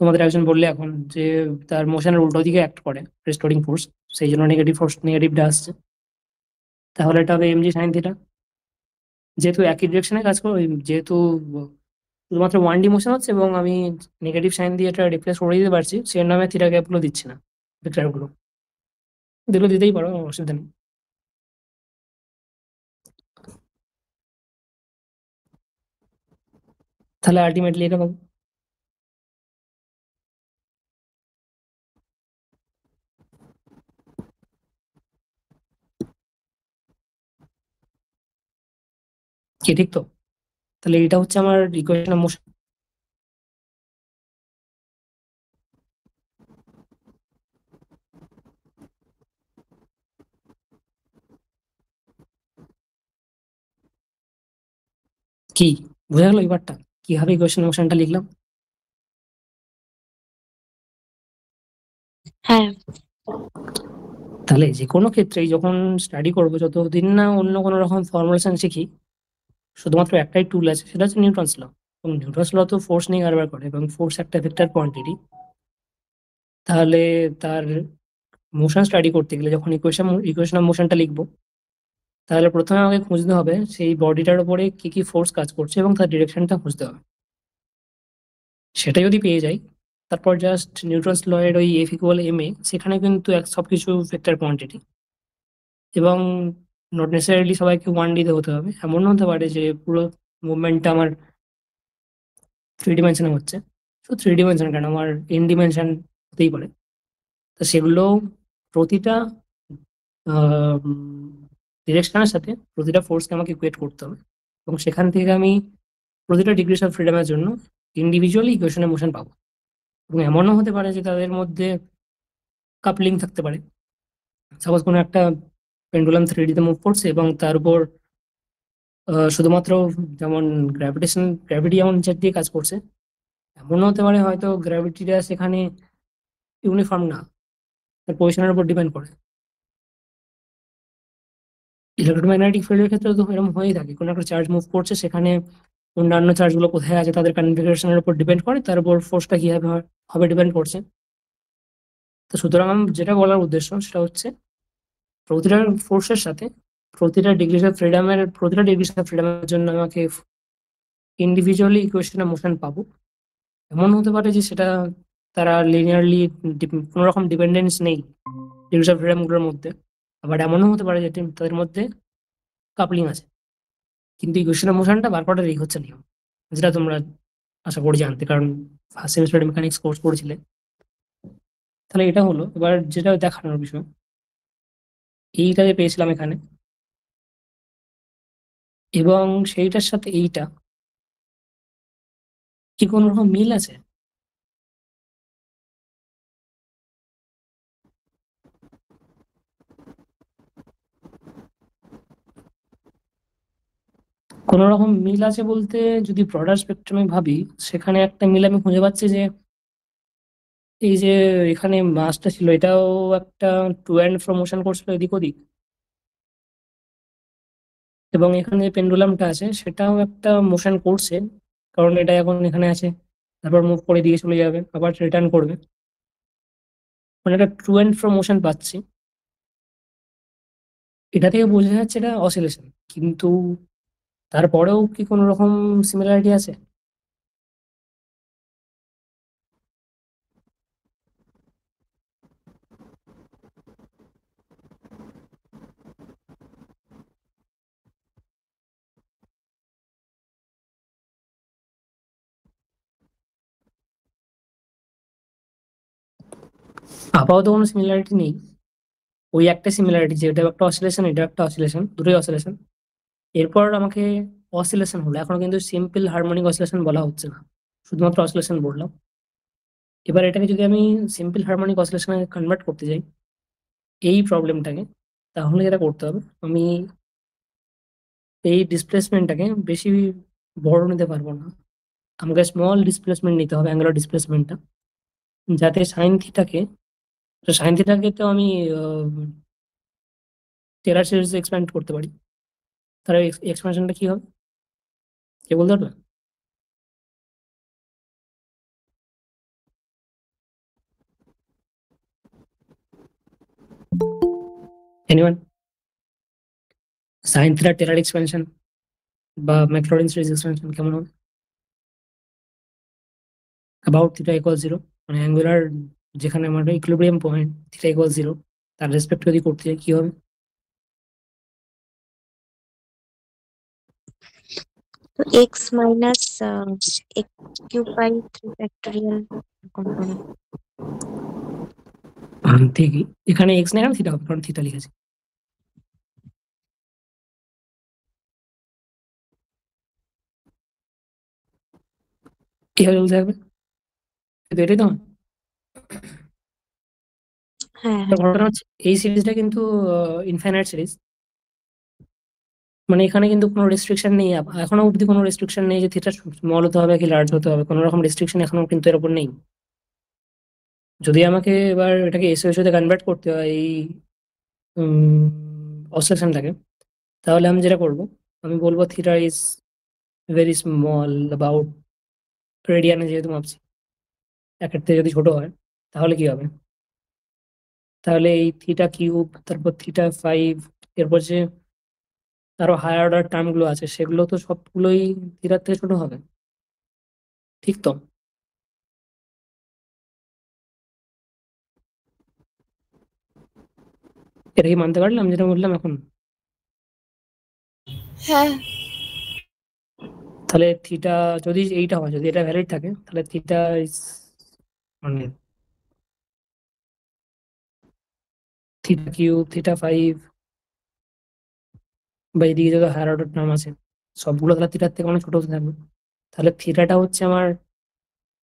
তোমাদের একজন বললে এখন, যে তার মোশনের উল্টো দিকে অ্যাক্ট করে রেস্টোরিং ফোর্স, সেই জন্য নেগেটিভ ফোর্স নেগেটিভটা আসছে। তাহলে এটা হবে এমজি সাইন থিটা। যেহেতু একই ডিরেকশনে কাজ করে, যেহেতু শুধুমাত্র 1D মোশন হচ্ছে এবং আমি নেগেটিভ সাইন দিয়ে এটা রিপ্লেস করে দিতে পারছি, সেই নামে থিটা ক্যাপগুলো দিচ্ছি না, ভেক্টরগুলো। দিলেও দিতেই পারো, অসুবিধা নেই। তাহলে আলটিমেটলি এটা পাবো। কি ঠিক তো? তাহলে এটা হচ্ছে আমার ইকুয়েশন অফ মোশন। কি বোঝা গেল এবারটা কিভাবে ইকুয়েশন অফ মোশনটা লিখলাম? হ্যাঁ। তাহলে যে কোনো ক্ষেত্রেই যখন স্টাডি করবো, যতদিন না অন্য কোনো রকম ফর্মুলেশন শিখি, শুধুমাত্র একটাই টুল আছে, সেটা হচ্ছে নিউটনস ল। এবং নিউটনস ল তো ফোর্স নিয়ে কারবার করে, এবং ফোর্স একটা ভেক্টর কোয়ান্টিটি। তাহলে তার মোশন স্টাডি করতে গেলে যখন ইকুয়েশন অফ মোশনটা লিখবো, তাহলে প্রথমে আমাকে খুঁজতে হবে সেই বডিটার উপরে কি কি ফোর্স কাজ করছে এবং তার ডিরেকশনটা খুঁজতে হবে। সেটা যদি পেয়ে যাই, তারপর জাস্ট নিউটনস ল এর ওই এফ ইকুয়াল এম এ, সেখানে কিন্তু সবকিছু ভেক্টর কোয়ান্টিটি, এবং নট নেসেসারিলি সবাইকে 1D তে হতে হবে। এমন হতে পারে যে পুরো মুভমেন্টটা আমার 3 ডিমেনশনে হচ্ছে। তো 3 ডিমেনশন কেন, আমার n ডিমেনশন হতেই পারে। তো সেগুলো প্রতিটা ডিরেকশনের সাথে প্রতিটা ফোর্সকে আমাকে ইকুয়েট করতে হবে, এবং সেখান থেকে আমি প্রতিটা ডিগ্রিস অফ ফ্রিডমের জন্য ইন্ডিভিজুয়ালি ইকুয়েশনের মোশন পাবো। এবং এমনও হতে পারে যে তাদের মধ্যে কাপলিং থাকতে পারে। সাপোজ কোনো একটা পেন্ডুলাম 3D তে মুভ করছে, এবং তার উপর শুধুমাত্র যেমন গ্র্যাভিটি যেমন নিচের দিয়ে কাজ করছে, এমনও হতে পারে হয়তো গ্র্যাভিটিটা সেখানে ইউনিফর্ম না, তার পজিশনের উপর ডিপেন্ড করে। ইলেকট্রোম্যাগনেটিক ফিল্ডের ক্ষেত্রে তো এরকম হয়েই থাকে, কোনো একটা চার্জ মুভ করছে, সেখানে অন্যান্য চার্জগুলো কোথায় আছে তাদের কনফিগারেশনের উপর ডিপেন্ড করে, তার উপর ফোর্সটা কিভাবে হবে ডিপেন্ড করছে। তো সুতরাং যেটা বলার উদ্দেশ্য সেটা হচ্ছে প্রতিটা ফোর্সের সাথে প্রতিটা ডিগ্রিস অফ ফ্রিডমের জন্য আমাকে ইন্ডিভিজুয়ালি ইকুয়েশন অফ মোশন পাবো। এমন হতে পারে যে সেটা তারা লিনিয়ারলি কোনো রকম ডিপেন্ডেন্স নেই ডিগ্রিস অফ ফ্রিডম গুলোর মধ্যে। আবার এমনও হতে পারে যে তাদের মধ্যে কাপলিং আছে, কিন্তু ইকুয়েশন অফ মোশনটা বার করার এই হচ্ছে নিয়ম, যেটা তোমরা আশা করি জানতে, কারণ ফার্স্ট সেমিস্টার মেকানিক্স কোর্স পড়েছিলে। তাহলে এটা হলো এবার যেটা দেখানোর বিষয়, এইটা যে পেয়েছিলাম এখানে, এবং সেইটার সাথে এইটা কি কোনো রকম মিল আছে? কোনো রকম মিল আছে বলতে, যদি ব্রডার স্পেকট্রামে ভাবি, সেখানে একটা মিল আমি খুঁজে পাচ্ছি যে এই যে এখানে মাসটা ছিল, এটাও একটা টু অ্যান্ড ফ্রো মোশন করছিল এদিক ওদিক, এবং এখানে যে পেন্ডুলামটা আছে সেটাও একটা মোশন করছে, কারণ এটা এখন এখানে আছে, তারপর মুভ করে দিয়ে চলে যাবে, আবার রিটার্ন করবে, মানে একটা টু অ্যান্ড ফ্রো মোশন পাচ্ছি। এটা থেকে বোঝা যাচ্ছে এটা অসিলেশন, কিন্তু তারপরেও কি কোনো রকম সিমিলারিটি আছে? আপাতত কোনো সিমিলারিটি নেই। ওই একটা সিমিলারিটি, যেটা একটা অসিলেশন, এটা একটা অসিলেশন, দুটোই অসিলেশন। এরপর আমাকে অসিলেশন হলো, এখন কিন্তু সিম্পল হারমোনিক অসিলেশন বলা হচ্ছে না, শুধুমাত্র অসিলেশন বললাম। এবার এটাকে যদি আমি সিম্পল হারমোনিক অসিলেশনে কনভার্ট করতে যাই এই প্রবলেমটাকে, তাহলে যেটা করতে হবে, আমি এই ডিসপ্লেসমেন্টটাকে বেশি বড় নিতে পারবো না, আমাকে স্মল ডিসপ্লেসমেন্ট নিতে হবে, অ্যাঙ্গুলার ডিসপ্লেসমেন্টটা, যাতে সাইন থিটাকে তো আমি টেলর সিরিজে এক্সপ্যান্ড করতে পারি। তাহলে এক্সপ্যানশনটা কি হবে, কে বলতে পারবে? Anyone? Sine theta Taylor expansion বা ম্যাকলরিন সিরিজ এক্সপ্যানশন কেমন হবে? অ্যাবাউট থিটা ইকুয়াল 0, মানে অ্যাঙ্গুলার যেখানে আমার ইকুইলিব্রিয়াম পয়েন্ট থিটা ইকুয়াল 0, তার রেসপেক্ট যদি করতে চাই কি হবে? তো X minus X cube by 3 factorial component. ঠিকই, এখানে এক্স না, এখানে থিটা হবে, কারণ থিটা লিখেছে। এইভাবে চলতে থাকবে, কিন্তু এটাই তো হয়। হ্যাঁ তো হ্যাঁ ঘটনা হচ্ছে এই সিরিজটা কিন্তু ইনফাইনাইট সিরিজ, মানে এখানে কিন্তু কোনো রেস্ট্রিকশন নেই, এখনো অবধি কোনো রেস্ট্রিকশন নেই যে থিটা স্মল হতে হবে কি লার্জ হতে হবে, কোনো রকম রেস্ট্রিকশন এখনো কিন্তু এর উপর নেই। যদি আমাকে এবার এটাকে এসওএসতে কনভার্ট করতে হয় এই অসলেশনটাকে, তাহলে আমি যেটা করব, আমি বলবো theta is very small about রেডিয়ানে যেহেতু মাপছি, একের থেকে যদি ছোট হয় তাহলে কি হবে, তাহলে এই থিটা কিউব, তারপর থিটা 5, এরপর যে আরো হায়ার অর্ডার টার্ম গুলো আছে সেগুলো তো সবগুলোই থিটার থেকে ছোট হবে, ঠিক তো? এটা কি মানতে পারলাম যেটা বললাম এখন? হ্যাঁ তাহলে থিটা যদি এইটা হয়, যদি এটা ভ্যালিড থাকে, তাহলে থিটা ইজ মানে থিটা কিউব, থিটা 5 বা এদিকে যত হায়ার অর্ডার টার্ম আছে সবগুলো তাহলে থিটার থেকে অনেক ছোট হতে থাকবে। তাহলে থিটাটা হচ্ছে আমার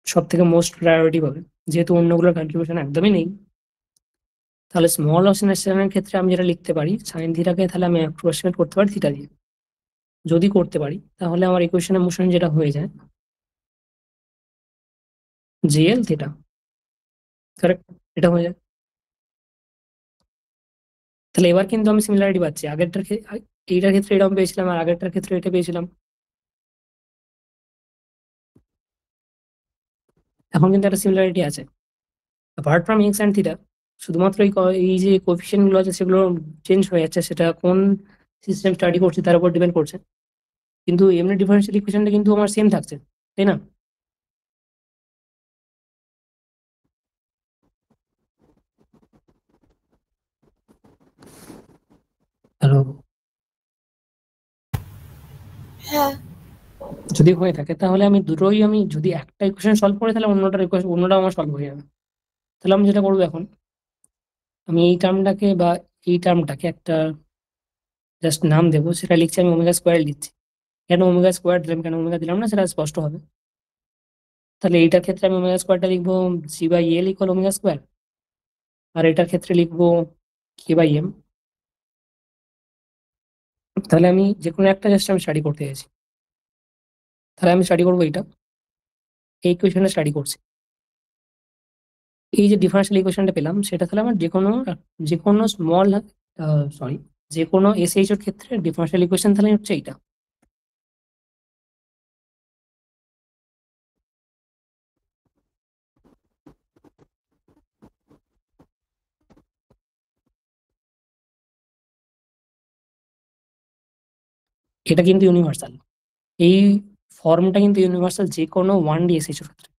সব থেকে মোস্ট প্রায়োরিটি পাবে, যেহেতু অন্যগুলোর কন্ট্রিবিউশন একদমই নেই। তাহলে স্মল অসিলেশনের ক্ষেত্রে আমি যেটা লিখতে পারি সাইন থিটাকে, তাহলে আমি অ্যাপ্রক্সিমেট করতে পারি থিটা দিয়ে। যদি করতে পারি তাহলে আমার ইকুয়েশনের মোশন যেটা হয়ে যায় জিএল থিটা, কারেক্ট, এটা হয়ে যায়। তাহলে এবার কিন্তু আমি সিমিলারিটি পাচ্ছি, এইটার ক্ষেত্রে এরকম পেয়েছিলাম আর আগেরটার ক্ষেত্রে এটা পেয়েছিলাম। এখন কিন্তু একটা সিমিলারিটি আছে apart from x and theta. শুধুমাত্র এই যে কোএফিসিয়েন্ট গুলো আছে সেগুলো চেঞ্জ হয়ে যাচ্ছে, সেটা কোন সিস্টেম স্টাডি করছে তার উপর ডিপেন্ড করছে, কিন্তু এমনি ডিফারেন্সিয়াল ইকুয়েশনটা কিন্তু আমার সেম থাকছে, তাই না? হ্যালো। হ্যাঁ যদি হয়ে থাকে তাহলে আমি দুটোই, আমি যদি একটা ইকুয়েশন সলভ করি তাহলে অন্যটা আমার সলভ হয়ে যাবে। তাহলে আমি যেটা করবো এখন, আমি এই টার্মটাকে বা এই টার্মটাকে একটা জাস্ট নাম দেবো, সেটা লিখছি আমি ওমেগা স্কোয়ার লিখছি। কেন ওমেগা স্কোয়ার দিলাম, কেন ওমেগা দিলাম না, সেটা স্পষ্ট হবে। তাহলে এইটার ক্ষেত্রে আমি ওমেগা স্কোয়ারটা লিখবো জি/এল ইকুয়াল ওমেগা স্কোয়ার, আর এটার ক্ষেত্রে লিখবো কে/এম। তাহলে আমি যে কোনো একটা জাস্ট আমি স্টাডি করতে গেছি, তাহলে আমি স্টাডি করবো এইটা, এই ইকুয়েশনটা স্টাডি করছি। এই যে ডিফারেন্সিয়াল ইকুয়েশনটা পেলাম সেটা তাহলে আমার যে কোনো স্মল, সরি, যে কোনো এসএইচ এর ক্ষেত্রে ডিফারেন্সিয়াল ইকুয়েশন তাহলে হচ্ছে এইটা। এটা কিন্তু ইউনিভার্সাল, এই ফর্মটা কিন্তু ইউনিভার্সাল যে কোনো 1D এসএইচ এর ক্ষেত্রে।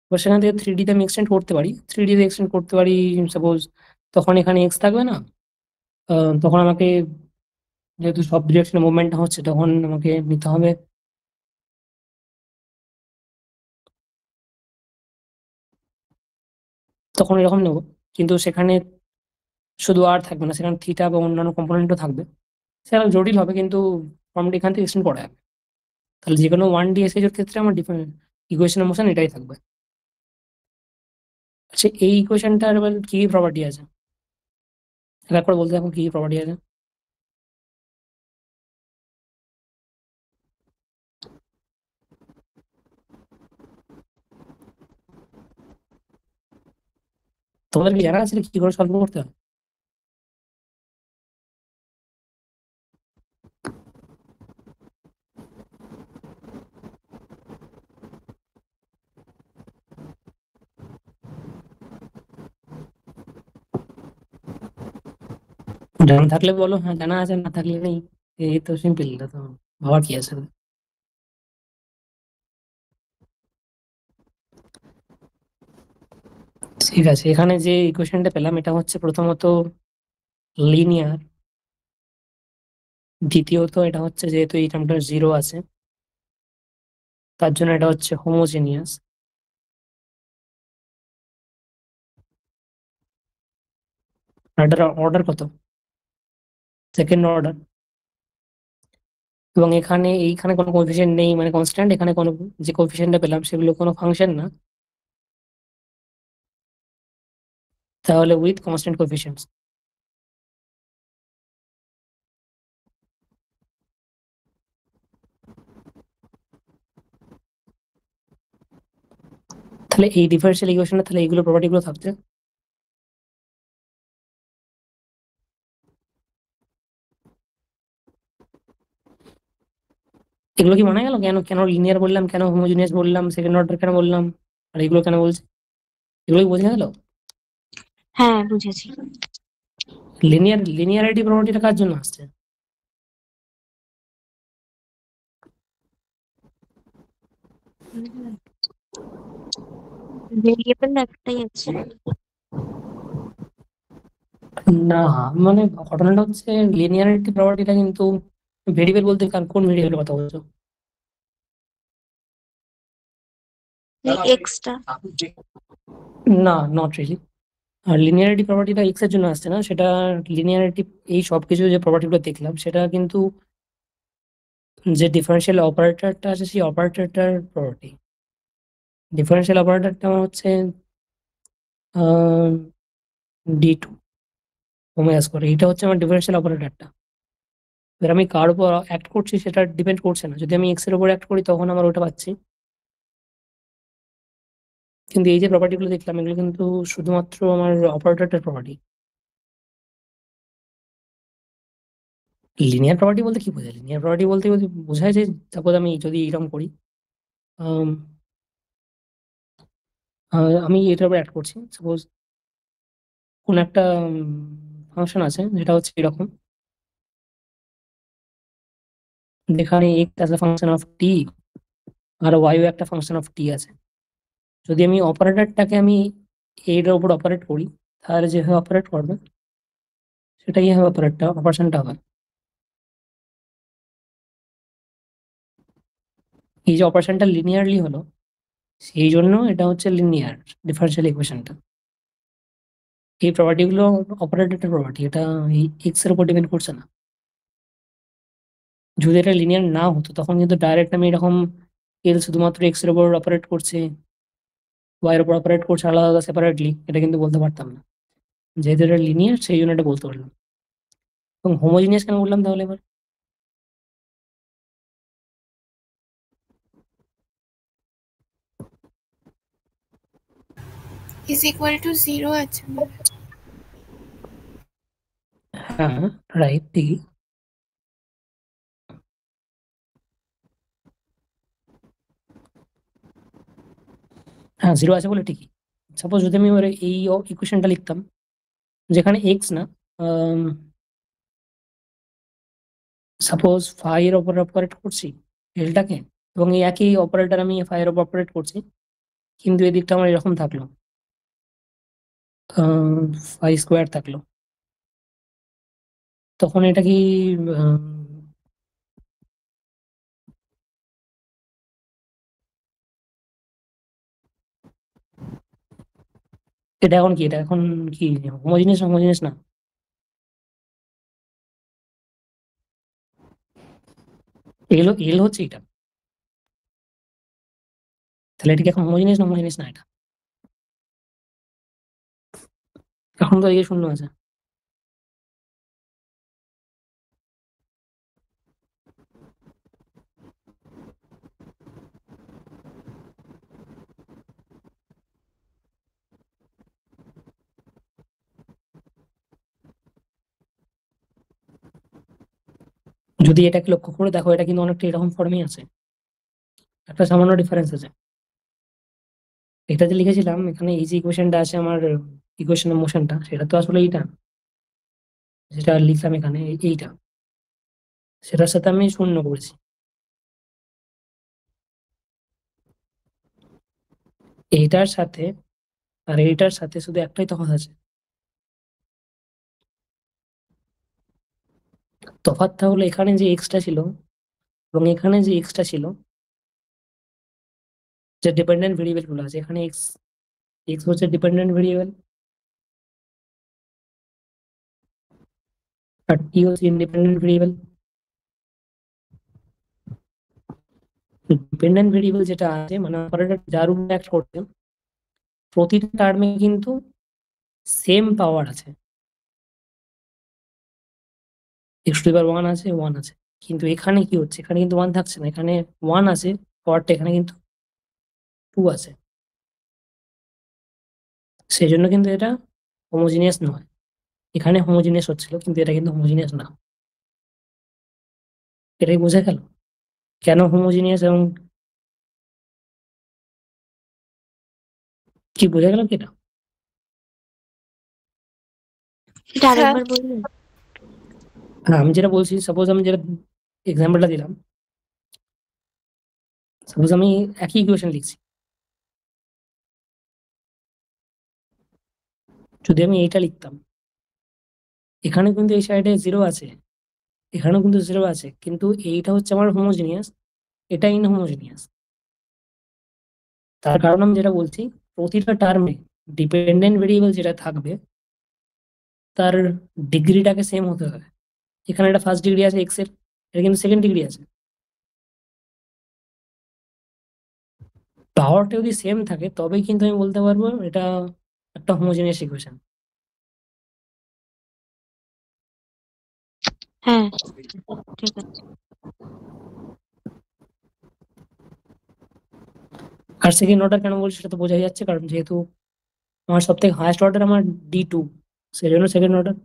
এবার সেখান থেকে 3D তে আমি এক্সটেন্ড করতে পারি, 3D তে এক্সটেন্ড করতে পারি। সাপোজ তখন এখানে এক্স থাকবে না, তখন আমাকে, যেহেতু সব ডিরেকশনে মুভমেন্টটা হচ্ছে, তখন আমাকে নিতে হবে, তখন এরকম নেব, কিন্তু সেখানে শুধু আর থাকবে না, সেখানে থিটা বা অন্যান্য কম্পোনেন্টও থাকবে। সেটা জটিল হবে, কিন্তু ফর্মটা এখান থেকে এক্সটেন্ড করা যাবে। তাহলে যে কোনো 1D এসএইচ এর ক্ষেত্রে আমার ডিফারেন্ট ইকুয়েশনের মোশন এটাই থাকবে। আচ্ছা, এই ইকুয়েশনটার এবার কি কি প্রপার্টি আছে, এক করে বলতে থাকুন কি কি প্রপার্টি আছে। তোমাদের কি জানা আছে এটা কি করে সলভ করতে হয়? জানা থাকলে বলো, হ্যাঁ জানা আছে, না থাকলে নেই। এই তো সিম্পল, এটা তো ভাবার কি আছে। ঠিক আছে, এখানে যে ইকুয়েশনটা পেলাম এটা হচ্ছে প্রথমত লিনিয়ার, দ্বিতীয়ত এটা হচ্ছে যেহেতু এই টার্মটা জিরো আছে তার জন্য এটা হচ্ছে হোমোজেনিয়াস। এটার অর্ডার কত? Second order. এবং এইখানে কোনো কোএফিসিয়েন্ট নেই মানে কনস্ট্যান্ট, এখানে কোনো যে কোএফিসিয়েন্টটা পেলাম সেগুলো কোনো ফাংশন না, তাহলে উইথ কনস্ট্যান্ট কোএফিসিয়েন্টস। তাহলে এই ডিফারেন্সিয়াল ইকুয়েশনে তাহলে এইগুলো প্রপার্টিগুলো থাকছে। এগুলো কি মানা গেল? কেন কেন লিনিয়ার বললাম, কেন হোমোজিনিয়াস বললাম, সেকেন্ড অর্ডার কেন বললাম, আর এগুলো কেন বলছি, এগুলো কি বোঝা গেল? হ্যাঁ, বুঝেছি। লিনিয়ারিটি প্রপার্টিটা কার জন্য আসছে? ভেরিয়েবল একটাই আছে। না, মানে ঘটনাটা হচ্ছে লিনিয়ারিটি প্রপার্টিটা কিন্তু ভেরিয়েবল বলতে কোন ভেরিয়েবলের কথা বলছো? এক্সটা। না, নট রিয়েলি। আর লিনিয়ারিটি প্রপার্টিটা এক্স এর জন্য আসছে না, সেটা লিনিয়ারিটি এই সবকিছু যে প্রপার্টিগুলো দেখলাম সেটা কিন্তু যে ডিফারেন্সিয়াল অপারেটরটা আছে সেই অপারেটরটার প্রপার্টি। ডিফারেন্সিয়াল অপারেটরটা হচ্ছে D2 ওমেগা স্কয়ার, এইটা হচ্ছে আমার ডিফারেন্সিয়াল অপারেটরটা। এবার আমি কার উপর অ্যাক্ট করছি সেটা ডিপেন্ড করছে না, যদি আমি এক্স এর উপর অ্যাক্ট করি তখন আমার ওটা পাচ্ছি। কিন্তু এই যে প্রপার্টিগুলো দেখলাম এগুলো কিন্তু শুধুমাত্র আমার অপারেটরটার প্রপার্টি। লিনিয়ার প্রপার্টি বলতে কি বোঝায়? লিনিয়ার প্রপার্টি বলতে বোঝায় যে সাপোজ আমি যদি এরকম করি, আম, আমি এটার উপর অ্যাড করছি, সাপোজ কোন একটা ফাংশন আছে যেটা হচ্ছে এরকম, যেখানে X as a function of T আর ওয়াই একটা ফাংশন অফ টি আছে। যদি আমি অপারেটরটাকে আমি এর উপর অপারেট করি তাহলে যেভাবে অপারেট করবে সেটাই হবে অপারেশনটা হবে। এই যে অপারেশনটা লিনিয়ারলি হলো সেই জন্য এটা হচ্ছে লিনিয়ার ডিফারেন্সিয়াল ইকুয়েশনটা। এই প্রপার্টিগুলো অপারেটরের প্রপার্টি, এটা এই এক্স এর উপর ডিপেন্ড করছে না। যদি এটা লিনিয়ার না হতো তখন কিন্তু ডাইরেক্ট আমি এরকম এল শুধুমাত্র এক্স এর উপর অপারেট করছে, ওয়াই এর উপর অপারেট করছে আলাদা আলাদা সেপারেটলি, এটা কিন্তু বলতে পারতাম না। যেহেতু এটা লিনিয়ার সেই জন্য এটা বলতে পারলাম। এবং হোমোজিনিয়াস কেন বললাম তাহলে এবার? is equal to 0 আছে আমার। হ্যাঁ, রাইট, ঠিকই। হ্যাঁ, 0 আছে বলে ঠিকই। সাপোজ যদি আমি এবার এই ইকুয়েশনটা লিখতাম যেখানে এক্স না, সাপোজ ফাই এর উপর অপারেট করছি এলটাকে, এবং এই একই অপারেটর আমি ফাই এর উপর অপারেট করছি, কিন্তু এদিকটা আমার এরকম থাকলো, ফাই স্কোয়ার থাকলো, তখন এটা কি আম, এটা এখন কি, এটা এখন কি হোমোজিনিয়াস হোমোজিনিয়াস না? এল হচ্ছে এটা, তাহলে এটা কি এখন হোমোজিনিয়াস না হোমোজিনিয়াস না? এটা এখন তো এই শূন্য আছে। যদি এটাকে লক্ষ্য করে দেখো এটা কিন্তু অনেকটা এরকম ফর্মেই আছে, একটা সামান্য ডিফারেন্স আছে। এটা যে লিখেছিলাম এখানে এই যে ইকুয়েশনটা আছে আমার, ইকুয়েশনের মোশনটা সেটা তো আসলে এইটা যেটা লিখলাম এখানে এইটা, সেটার সাথে আমি শূন্য করেছি। এইটার সাথে আর এইটার সাথে শুধু একটাই তফাৎ আছে, তফাৎটা হলো এখানে যে এক্সটা ছিল এবং এখানে যে এক্সটা ছিল, যে ডিপেন্ডেন্ট ভেরিয়েবল গুলো আছে এখানে এক্স, এক্স হচ্ছে ডিপেন্ডেন্ট ভেরিয়েবল আর টি হচ্ছে ইন্ডিপেন্ডেন্ট ভেরিয়েবল। ডিপেন্ডেন্ট ভেরিয়েবল যেটা আছে মানে অপারেটর যার উপরে অ্যাক্ট করছে প্রতিটা টার্মে কিন্তু সেম পাওয়ার আছে, এক্স টু দি পাওয়ার 1 আছে 1 আছে, কিন্তু এখানে কি হচ্ছে, এখানে কিন্তু 1 থাকছে না, এখানে 1 আছে, পাওয়ারটা এখানে কিন্তু 2 আছে, সেই জন্য কিন্তু এটা হোমোজিনিয়াস নয়। এখানে হোমোজিনিয়াস হচ্ছিল কিন্তু এটা কিন্তু হোমোজিনিয়াস না। এটাই বোঝা গেল কেন হোমোজিনিয়াস এবং কি বোঝা গেল কি এটা? এটা আরেকবার বলুন। হ্যাঁ, আমি যেটা বলছি, সাপোজ আমি যেটা এক্সাম্পলটা দিলাম, সাপোজ আমি একই ইকুয়েশন লিখছি, যদি আমি এইটা লিখতাম, এখানে কিন্তু এই সাইডে 0 আছে, এখানেও কিন্তু 0 আছে, কিন্তু এইটা হচ্ছে আমার হোমোজিনিয়াস, এটা ইনহোমোজিনিয়াস। তার কারণ আমি যেটা বলছি, প্রতিটা টার্মে ডিপেন্ডেন্ট ভেরিয়েবল যেটা থাকবে তার ডিগ্রিটাকে সেম হতে হবে। এখানে একটা ফার্স্ট ডিগ্রি আছে এক্স এর, এটা কিন্তু সেকেন্ড ডিগ্রি আছে। পাওয়ারটা যদি সেম থাকে তবেই কিন্তু আমি বলতে পারবো এটা একটা হোমোজিনিয়াস ইকুয়েশন। হ্যাঁ, ঠিক আছে। আর সেকেন্ড অর্ডার কেন বলছি সেটা তো বোঝাই যাচ্ছে, কারণ যেহেতু আমার সব থেকে হায়েস্ট অর্ডার আমার D2, সেই জন্য সেকেন্ড অর্ডার।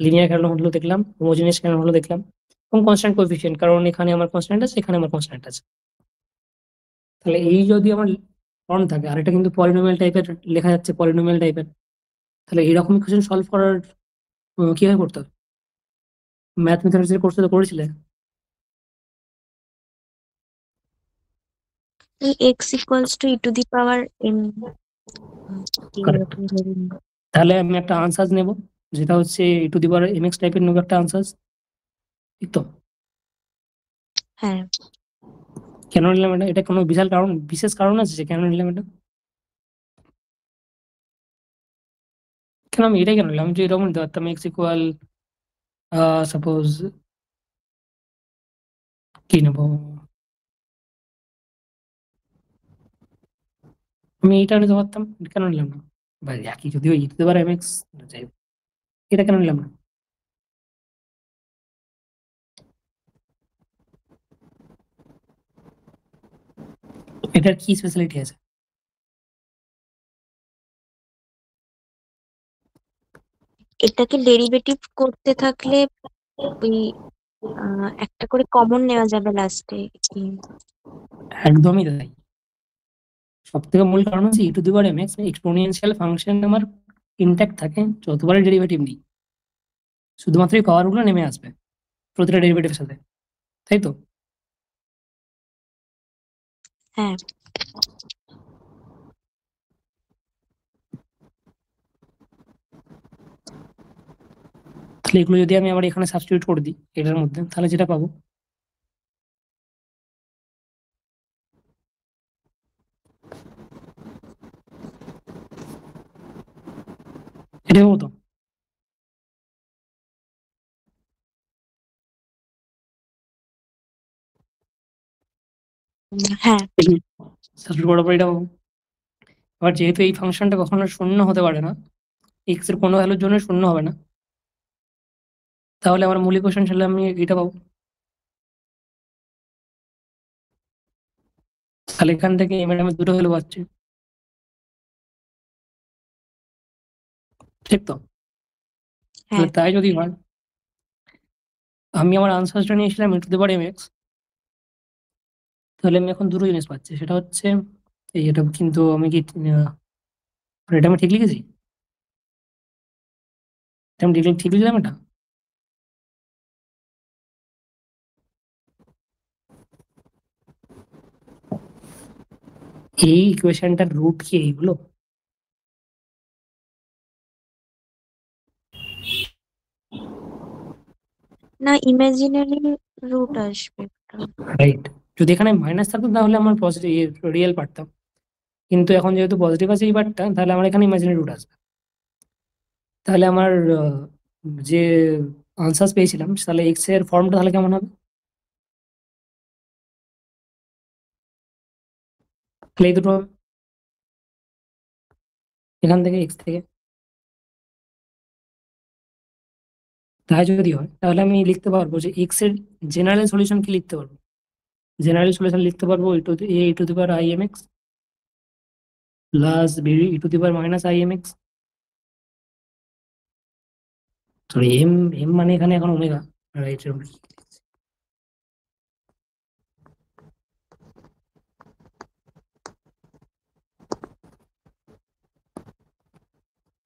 লিনিয়ার কেন হলো দেখলাম, হোমোজিনিয়াস কেন হলো দেখলাম, এবং কনস্ট্যান্ট কোএফিসিয়েন্ট, কারণ এখানে আমার কনস্ট্যান্ট আছে, এখানে আমার কনস্ট্যান্ট আছে। তাহলে এই যদি আমার ফর্ম থাকে, আর এটা কিন্তু পলিনোমিয়াল টাইপের লেখা যাচ্ছে, পলিনোমিয়াল টাইপের, তাহলে এরকম ইকুয়েশন সলভ করার কিভাবে করতে হবে? ম্যাথমেটিক্স এর কোর্সে তো করেছিলে। x equals to e to the power m Correct. তাহলে আমি একটা আনসার নেব যেটা হচ্ছে e⁻mx টাইপের নেব একটা আনসার, ঠিক তো? হ্যাঁ, কেন নিলাম এটা? এটা কোনো বিশাল কারণ, বিশেষ কারণ আছে যে কেন নিলাম এটা? কেন আমি এটাই কেন নিলাম? আমি যে এরকম নিতে পারতাম এক্স ইকুয়াল সাপোজ কি নেব, আমি এইটা নিতে পারতাম, কেন নিলাম না? বা একই যদিও e⁻mx, যাই হোক, এটা কেন নিলাম না? এটার কি স্পেশালিটি আছে? এটাকে ডেরিভেটিভ করতে থাকলে ওই একটা করে কমন নেওয়া যাবে লাস্টে। একদমই তাই। সব থেকে মূল কারণ হচ্ছে e⁻mx এক্সপোনেনশিয়াল ফাংশন আমার ইনট্যাক্ট থাকে যতবারই ডেরিভেটিভ নেই, শুধুমাত্র এই পাওয়ার গুলো নেমে আসবে প্রতিটা ডেরিভেটিভের সাথে, তাই তো? হ্যাঁ, তাহলে এগুলো যদি আমি আবার এখানে সাবস্টিটিউট করে দিই এটার মধ্যে, তাহলে যেটা পাবো, এটা পাবো তো? হ্যাঁ, সাবস্টিটিউট করার পর এটা পাবো। আবার যেহেতু এই ফাংশনটা কখনো শূন্য হতে পারে না, এক্স এর কোনো ভ্যালুর জন্য শূন্য হবে না, তাহলে আমার মূল ইকুয়েশন ছিল আমি এটা পাবো। তাহলে এখান থেকে এম এর আমি দুটো ভ্যালু পাচ্ছি, ঠিক তো? তাহলে হ্যাঁ, তাই যদি হয়, আমি আমার আনসারটা নিয়েছিলাম e⁻mx, তাহলে আমি এখন দুটো জিনিস পাচ্ছি, সেটা হচ্ছে এই, এটা কিন্তু আমি কি এটা আমি ঠিক লিখেছি? এটা আমি ঠিক লিখলাম এটা? এই ইকুয়েশনটার রুট কি এইগুলো? না ইমাজিনারি রুট আসবে একটা। রাইট। যদি এখানে মাইনাস থাকতো তাহলে আমার পজিটিভ রিয়েল পারতাম, কিন্তু এখন যেহেতু পজিটিভ আছে এই পার্টটা, তাহলে আমার এখানে ইমাজিনারি রুট আসবে। তাহলে আমার যে আনসার পেয়েছিলাম, তাহলে এক্স এর ফর্মটা তাহলে কেমন হবে? তাহলে এই দুটো হবে। এখান থেকে এক্স থেকে, তাই যদি হয় তাহলে আমি লিখতে পারবো যে এক্স এর জেনারেল সলিউশন কি লিখতে পারবো? জেনারেল সলিউশন লিখতে পারবো A to the power I M X plus B E to the power minus I M X, sorry M, M মানে এখানে এখন ওমেগা, রাইট?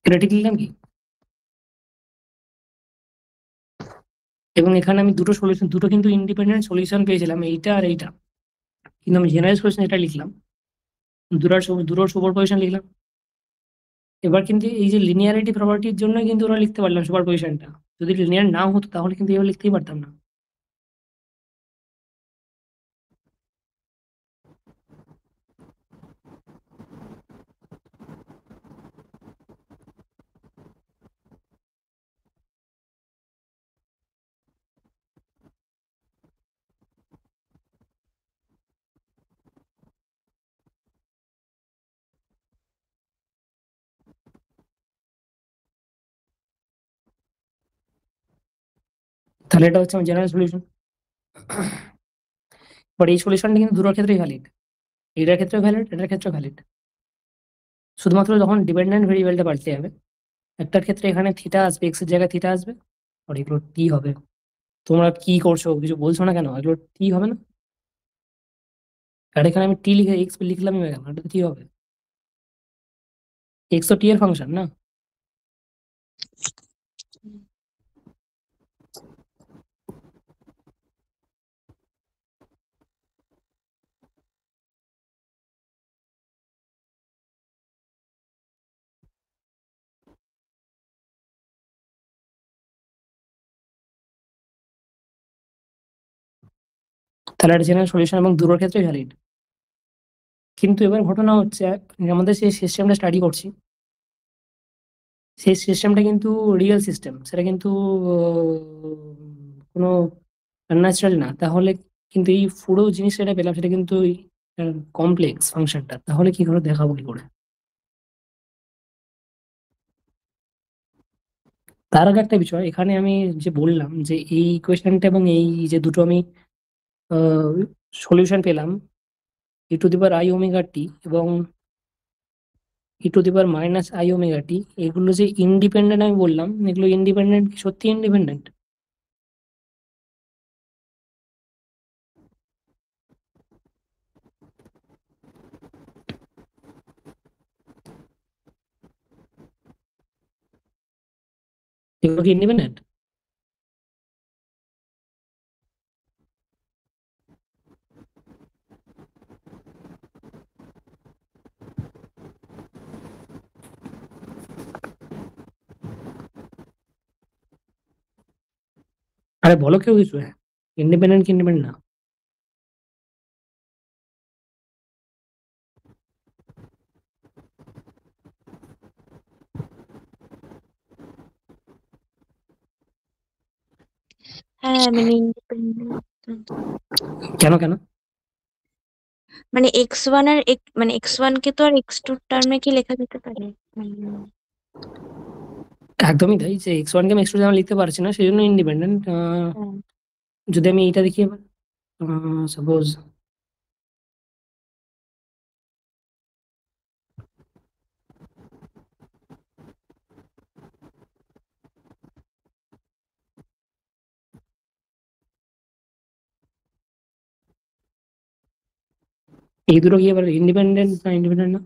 এটা ঠিক লিখলাম কি? এবং এখানে আমি দুটো সলিউশন, দুটো কিন্তু ইন্ডিপেন্ডেন্ট সলিউশন পেয়েছিলাম, এইটা আর এইটা, কিন্তু আমি জেনারেল সলিউশন এটা লিখলাম, দুটোর সুপার পজিশন লিখলাম। এবার কিন্তু এই যে লিনিয়ারিটি প্রপার্টির জন্য কিন্তু ওরা লিখতে পারলাম সুপার পজিশনটা, যদি লিনিয়ার না হতো তাহলে কিন্তু এভাবে লিখতেই পারতাম না। তাহলে এটা হচ্ছে আমার জেনারেল সলিউশন। বাট এই সলিউশনটা কিন্তু দুটোর ক্ষেত্রেই ভ্যালিড, এটার ক্ষেত্রে ভ্যালিড, এটার ক্ষেত্রে ভ্যালিড, শুধুমাত্র যখন ডিপেন্ডেন্ট ভেরিয়েবলটা পাল্টে যাবে। একটার ক্ষেত্রে এখানে থিটা আসবে, এক্স এর জায়গায় থিটা আসবে, আর এগুলো টি হবে। তোমরা কি করছো, কিছু বলছো না কেন? এগুলো টি হবে না? আর এখানে আমি টি লিখে এক্স লিখলামই কেন? এটা তো টি হবে, এক্স তো টি এর ফাংশন না? তাহলে এটা জেনারেল সলিউশন এবং দুটোর ক্ষেত্রে ভ্যালিড। কিন্তু এবার ঘটনা হচ্ছে, আমাদের সেই সিস্টেমটা স্টাডি করছি, সেই সিস্টেমটা কিন্তু রিয়েল সিস্টেম, সেটা কিন্তু কোনো ন্যাচারাল না। তাহলে কিন্তু এই পুরো জিনিসটা যেটা পেলাম সেটা কিন্তু কমপ্লেক্স ফাংশনটা, তাহলে কি করে দেখাবো কি করে? তার আগে একটা বিষয়, এখানে আমি যে বললাম যে এই ইকুয়েশনটা এবং এই যে দুটো আমি সলিউশন পেলাম, E to the power I omega T এবং E to the power minus I omega T, এগুলো যে ইন্ডিপেন্ডেন্ট আমি বললাম, এগুলো ইন্ডিপেন্ডেন্ট, সত্যি ইন্ডিপেন্ডেন্ট? এগুলো কি ইন্ডিপেন্ডেন্ট? আরে বলো কেউ কিছু, হ্যাঁ ইন্ডিপেন্ডেন্ট কি ইন্ডিপেন্ডেন্ট না? হ্যাঁ মানে ইন্ডিপেন্ডেন্ট, কেন কেন? মানে এক্স ওয়ান আর মানে এক্স ওয়ান কে তো আর এক্স টু টার্মে কি লেখা যেতে পারে? মানে একদমই তাই, যে এক্স ওয়ান কে আমি এক্স টু লিখতে পারছি না, সেই জন্য ইন্ডিপেন্ডেন্ট। হ্যাঁ, যদি আমি এইটা দেখি এবার, সাপোজ এই দুটো কি এবার ইন্ডিপেন্ডেন্ট না ইন্ডিপেন্ডেন্ট না?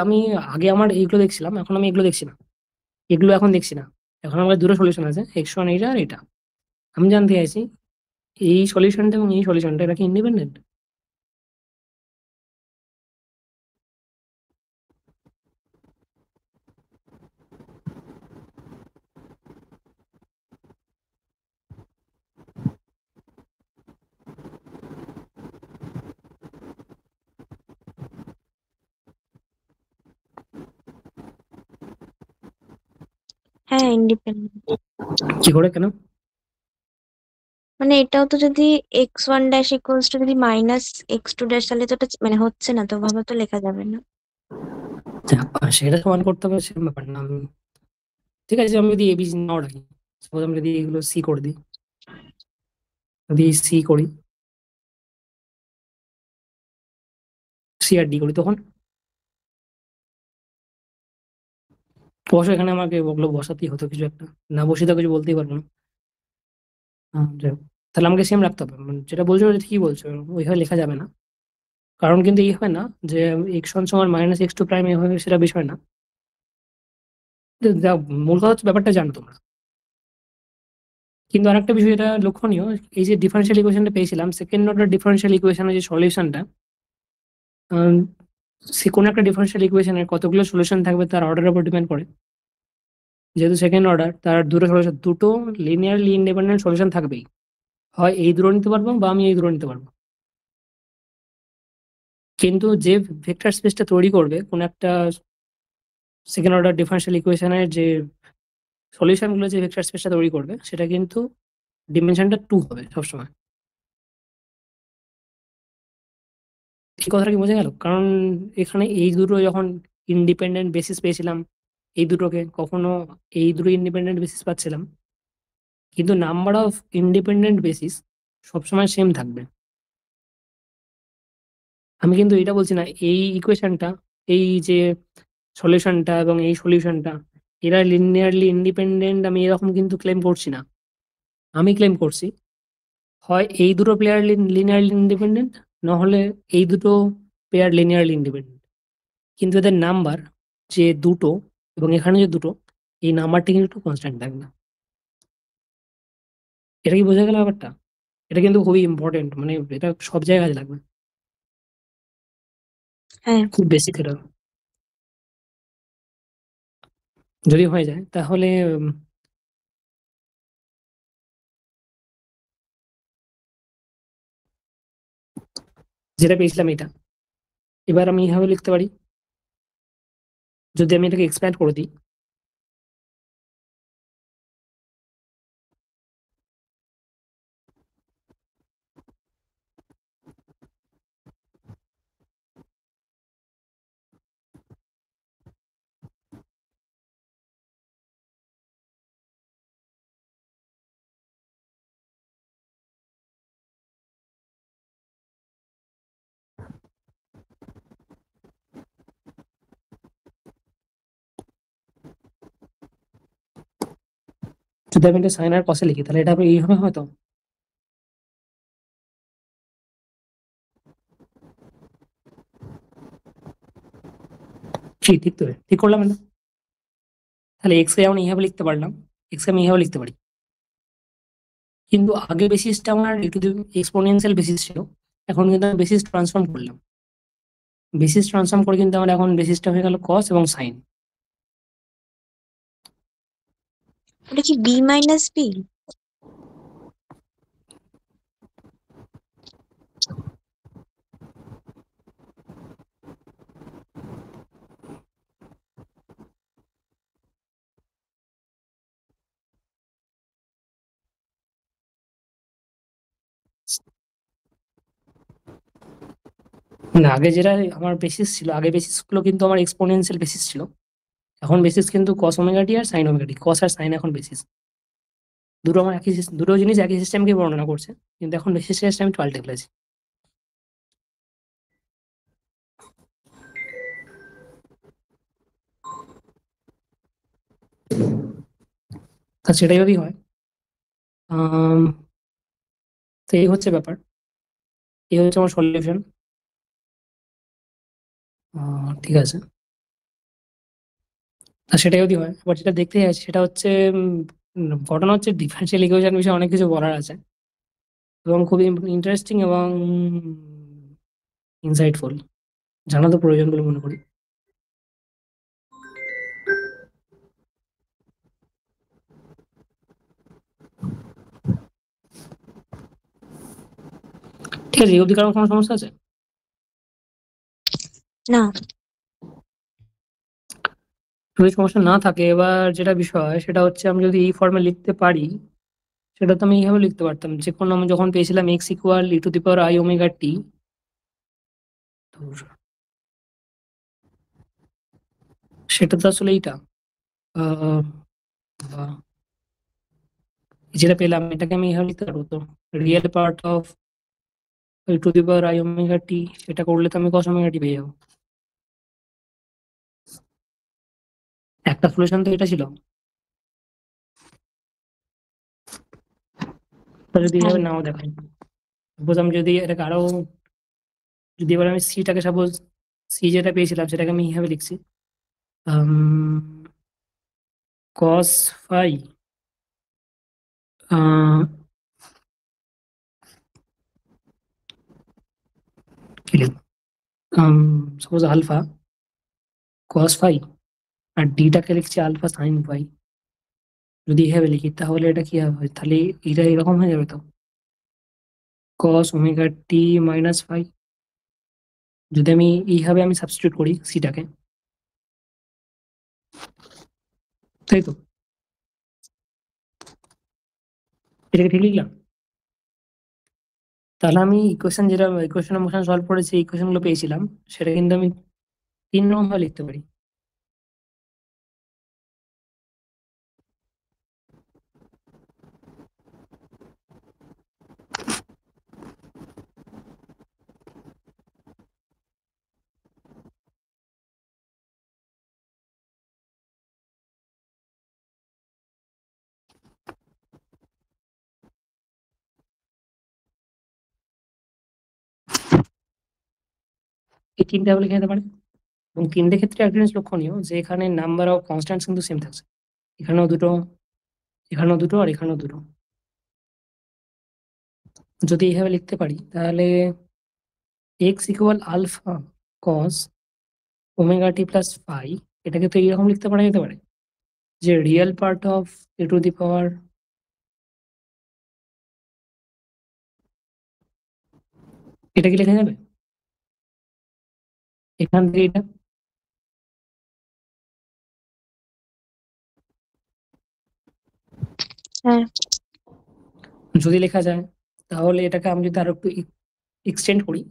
আমি আগে আমার এইগুলো দেখছিলাম, এখন আমি এগুলো দেখছি না, এগুলো এখন দেখছি না। এখন আমার দুটো সলিউশন আছে, এক্স ওয়ান এইটা আর এটা। আমি জানতে চাইছি এই সলিউশনটা এবং এই সলিউশনটা, এটা কি ইন্ডিপেন্ডেন্ট? হ্যাঁ ইন্ডিপেন্ডেন্ট। কি করে, কেন? মানে এটাও তো যদি x1 ড্যাশ ইকুয়ালস টু যদি মাইনাস x2 ড্যাশ, তাহলে তো এটা মানে হচ্ছে না, তো ভাবে তো লেখা যাবে না। সেটা সমান করতে হবে সেরকম ব্যাপার না। ঠিক আছে, আমি যদি এবিসি নাও রাখি, সাপোজ আমি যদি এগুলো সি করে দিই, যদি সি করি, সি আর ডি করি, তখন অবশ্যই এখানে আমাকে ওগুলো বসাতেই হতো কিছু একটা, না বসে তো কিছু বলতেই পারবো না। যাই হোক, তাহলে আমাকে সেম রাখতে হবে, মানে যেটা বলছো ওটা ঠিকই বলছো, ওইভাবে লেখা যাবে না। কারণ কিন্তু এই হয় না যে x1 সমান মাইনাস x2 প্রাইম এভাবে, সেটা বিষয় না। মূল কথা হচ্ছে ব্যাপারটা জানো তোমরা। কিন্তু আরেকটা বিষয় যেটা লক্ষণীয়, এই যে ডিফারেন্সিয়াল ইকুয়েশনটা পেয়েছিলাম, সেকেন্ড অর্ডার ডিফারেন্সিয়াল ইকুয়েশনের যে সলিউশনটা, সে কোনো একটা ডিফারেন্সিয়াল ইকুয়েশনের কতগুলো সলিউশন থাকবে তার অর্ডারের উপর ডিপেন্ড করে। যেহেতু সেকেন্ড অর্ডার, তার দুটো লিনিয়ারলি ইন্ডিপেন্ডেন্ট সলিউশন থাকবেই, হয় এই দুটো নিতে পারবো বা আমি এই দুটো নিতে পারবো। কিন্তু যে ভেক্টর স্পেসটা তৈরি করবে কোন একটা সেকেন্ড অর্ডার ডিফারেন্সিয়াল ইকুয়েশনের যে সলিউশন গুলো, যে ভেক্টর স্পেসটা তৈরি করবে, সেটা কিন্তু ডিমেনশনটা 2 হবে সবসময়। এই কথাটা কি বোঝা গেল? কারণ এখানে এই দুটো যখন ইন্ডিপেন্ডেন্ট বেসিস পেয়েছিলাম, এই দুটোকে কখনো এই দুটো ইন্ডিপেন্ডেন্ট বেসিস পাচ্ছিলাম, কিন্তু নাম্বার অফ ইন্ডিপেন্ডেন্ট বেসিস সবসময় সেম থাকবে। আমি কিন্তু এটা বলছি না এই ইকুয়েশনটা, এই যে সলিউশনটা এবং এই সলিউশনটা, এরা লিনিয়ারলি ইন্ডিপেন্ডেন্ট, আমি এরকম কিন্তু ক্লেম করছি না। আমি ক্লেম করছি হয় এই দুটো প্লেয়ার লিনিয়ারলি ইন্ডিপেন্ডেন্ট, না হলে এই দুটো পেয়ার লিনিয়ারলি ইন্ডিপেন্ডেন্ট। কিন্তু এদের নাম্বার যে দুটো এবং এখানে যে দুটো, এই নাম্বারটা কিন্তু কনস্ট্যান্ট থাকবে। এটা কি বোঝা গেল ব্যাপারটা? এটা কিন্তু খুবই ইম্পর্টেন্ট, মানে এটা সব জায়গায় কাজে লাগবে, হ্যাঁ, খুব বেসিক এটা। যদি হয়ে যায় তাহলে যেটা পেয়েছিলাম এটা, এবার আমি এইভাবে লিখতে পারি, যদি আমি এটাকে এক্সপ্যান্ড করে দিই। যদি আমি এটা সাইন আর কসে লিখি, তাহলে এটা এইভাবে হয়তো ঠিক, ঠিক তো, ঠিক করলাম না? তাহলে এক্স কে যেমন এইভাবে লিখতে পারলাম, এক্স কে আমি এইভাবে লিখতে পারি। কিন্তু আগে বেসিসটা আমার একটু এক্সপোনেনশিয়াল বেসিস ছিল, এখন কিন্তু আমি বেসিস ট্রান্সফর্ম করলাম। বেসিস ট্রান্সফর্ম করে কিন্তু আমার এখন বেসিসটা হয়ে গেল কস এবং সাইন। ওটা কি বি মাইনাস বি? না, আগে যেটা আমার বেসিস ছিল, আগে বেসিস গুলো কিন্তু আমার এক্সপোনেনশিয়াল বেসিস ছিল, এখন বেসিস কিন্তু কস ওমেগা টি আর সাইন ওমেগা টি, কস আর সাইন এখন বেসিস। দুটো আমার একই দুটো জিনিস একই সিস্টেমকে বর্ণনা করছে, কিন্তু এখন বেসিস সিস্টেম একটু পাল্টে ফেলেছি। তা সেটাই যদি হয়, আম, তো এই হচ্ছে ব্যাপার, এই হচ্ছে আমার সলিউশন। ঠিক আছে, তা সেটাই যদি হয়, এবার যেটা দেখতে চাইছি সেটা হচ্ছে ঘটনা হচ্ছে ডিফারেন্সিয়াল ইকুয়েশন বিষয়ে অনেক কিছু বলার আছে, এবং খুবই ইন্টারেস্টিং এবং ইনসাইটফুল, জানা তো প্রয়োজন বলে মনে করি। ঠিক আছে, এই অবধি কারো কোনো সমস্যা আছে? না। যদি সমস্যা না থাকে, এবার যেটা বিষয় সেটা হচ্ছে আমি যদি এই ফর্মে লিখতে পারি, সেটা তো আমি এইভাবে লিখতে পারতাম, যে কোনো আমি যখন পেয়েছিলাম x equal e to the power i omega T, সেটা তো আসলে এইটা আহ, বা যেটা পেলাম এটাকে আমি এইভাবে লিখতে পারবো। তো real part of e to the power i omega T, সেটা করলে তো আমি cos ওমেগা টি পেয়ে যাবো। একটা সলিউশন তো এটা ছিল। তা যদি হ্যাঁ এইভাবে নাও দেখাই, সাপোজ আমি যদি এটাকে আরো, যদি এবার আমি সিটাকে সাপোজ সি যেটা পেয়েছিলাম সেটাকে আমি এইভাবে লিখছি cos phi কি লিখব, সাপোজ আলফা cos phi, আর ডিটাকে লিখছি আলফা সাইন ফাই। যদি এইভাবে লিখি তাহলে এটা কি হবে, তাহলে এটা এরকম হয়ে যাবে তো cos omega t minus phi. যদি আমি এইভাবে আমি সাবস্টিটিউট করি সিটাকে, তাই তো? এটাকে ঠিক লিখলাম? তাহলে আমি ইকুয়েশন, যেটা ইকুয়েশন মোশন সলভ করেছি, ইকুয়েশন গুলো পেয়েছিলাম, সেটা কিন্তু আমি 3 রকম ভাবে লিখতে পারি। এই 3টা ভাবে লেখা যেতে পারে। এবং 3টে ক্ষেত্রে একটা জিনিস লক্ষণীয়, যে এখানে নাম্বার অফ কনস্ট্যান্টস কিন্তু সেম থাকছে। এখানেও দুটো, এখানেও দুটো, আর এখানেও দুটো। যদি এইভাবে লিখতে পারি তাহলে X equal alpha cos omega T plus phi, এটাকে তো এইরকম লিখতে পারা যেতে পারে, যে real part of A to the power, এটা কি লেখা যাবে এখান থেকে এটা? হ্যাঁ যদি লেখা যায় তাহলে এটাকে আমি যদি আরো একটু এক্সটেন্ড করি,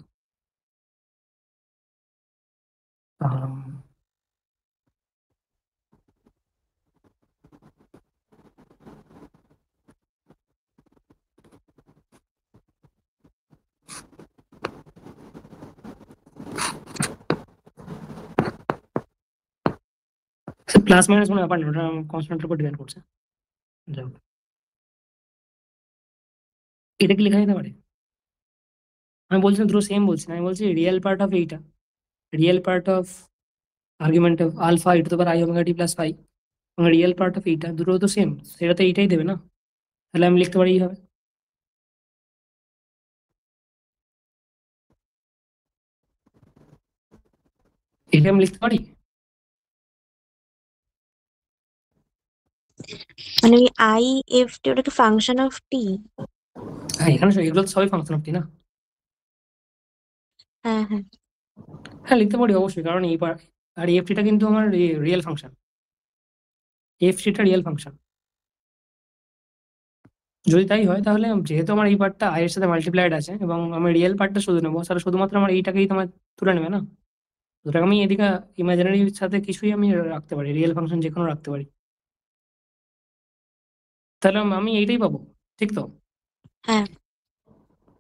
প্লাস মাইনাস কোনো ব্যাপার না, ওটা কনস্ট্যান্টের উপর ডিপেন্ড করছে। যাই হোক, এটা কি লেখা যেতে পারে? আমি বলছি না দুটো সেম, বলছি না, আমি বলছি রিয়েল পার্ট অফ এইটা, real part of argument of alpha E to the power i omega T plus phi, এবং রিয়েল পার্ট অফ এইটা, দুটো তো সেম, সেটা তো এইটাই দেবে না? তাহলে আমি লিখতে পারি এইভাবে। এটা আমি লিখতে পারি। মানে ওই আই এফ টি ওটা কি ফাংশন অফ টি? হ্যাঁ, এখানে এগুলো তো সবই ফাংশন অফ টি না? হ্যাঁ হ্যাঁ হ্যাঁ, লিখতে পারি অবশ্যই, কারণ এই আর এফটিটা কিন্তু আমার রিয়েল ফাংশন, এফটিটা রিয়েল ফাংশন। যদি তাই হয় তাহলে যেহেতু আমার এই পার্টটা আই এর সাথে মাল্টিপ্লাইড আছে, এবং আমি রিয়েল পার্টটা শুধু নেবো, তাহলে শুধুমাত্র আমার এইটাকেই তোমার তুলে নেবে না? সুতরাং আমি এদিকে ইমাজিনারির সাথে কিছুই আমি রাখতে পারি, রিয়েল ফাংশন যে কোনো রাখতে পারি। তাহলে আমি এইটাই পাবো, ঠিক তো? হ্যাঁ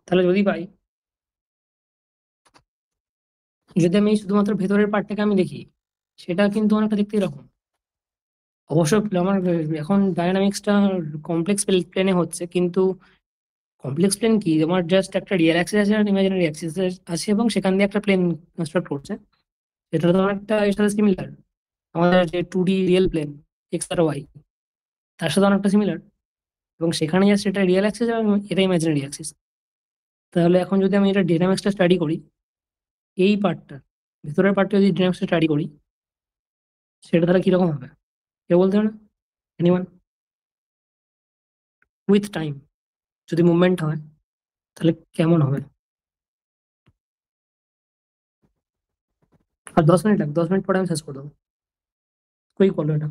তাহলে যদি পাই, যদি আমি শুধুমাত্র ভেতরের পার্টটাকে আমি দেখি, সেটা কিন্তু অনেকটা দেখতে এরকম। অবশ্য আমার এখন ডায়নামিক্সটা কমপ্লেক্স প্লেনে হচ্ছে, কিন্তু কমপ্লেক্স প্লেন কি, আমার জাস্ট একটা রিয়েল অ্যাক্সিস আছে আর ইমাজিনারি অ্যাক্সিস আছে, এবং সেখান দিয়ে একটা প্লেন কনস্ট্রাক্ট করছে। এটা তো অনেকটা এর সাথে সিমিলার, আমাদের যে 2D রিয়েল প্লেন এক্স আর ওয়াই, তার সাথে অনেকটা সিমিলার। এবং সেখানে জাস্ট এটা রিয়েল অ্যাক্সিস এবং এটা ইমাজিনারি অ্যাক্সিস। তাহলে এখন যদি আমি এটা ডায়নামিক্সটা স্টাডি করি, এই পার্টটা, ভেতরের পার্টটা যদি ডায়নামিক্সটা স্টাডি করি, সেটা তাহলে কিরকম হবে কেউ বলতে পারে? এনিওয়ান? উইথ টাইম যদি মুভমেন্ট হয় তাহলে কেমন হবে? আর 10 মিনিট লাগবে, 10 মিনিট পরে আমি শেষ করে দেবো। কই করলো এটা?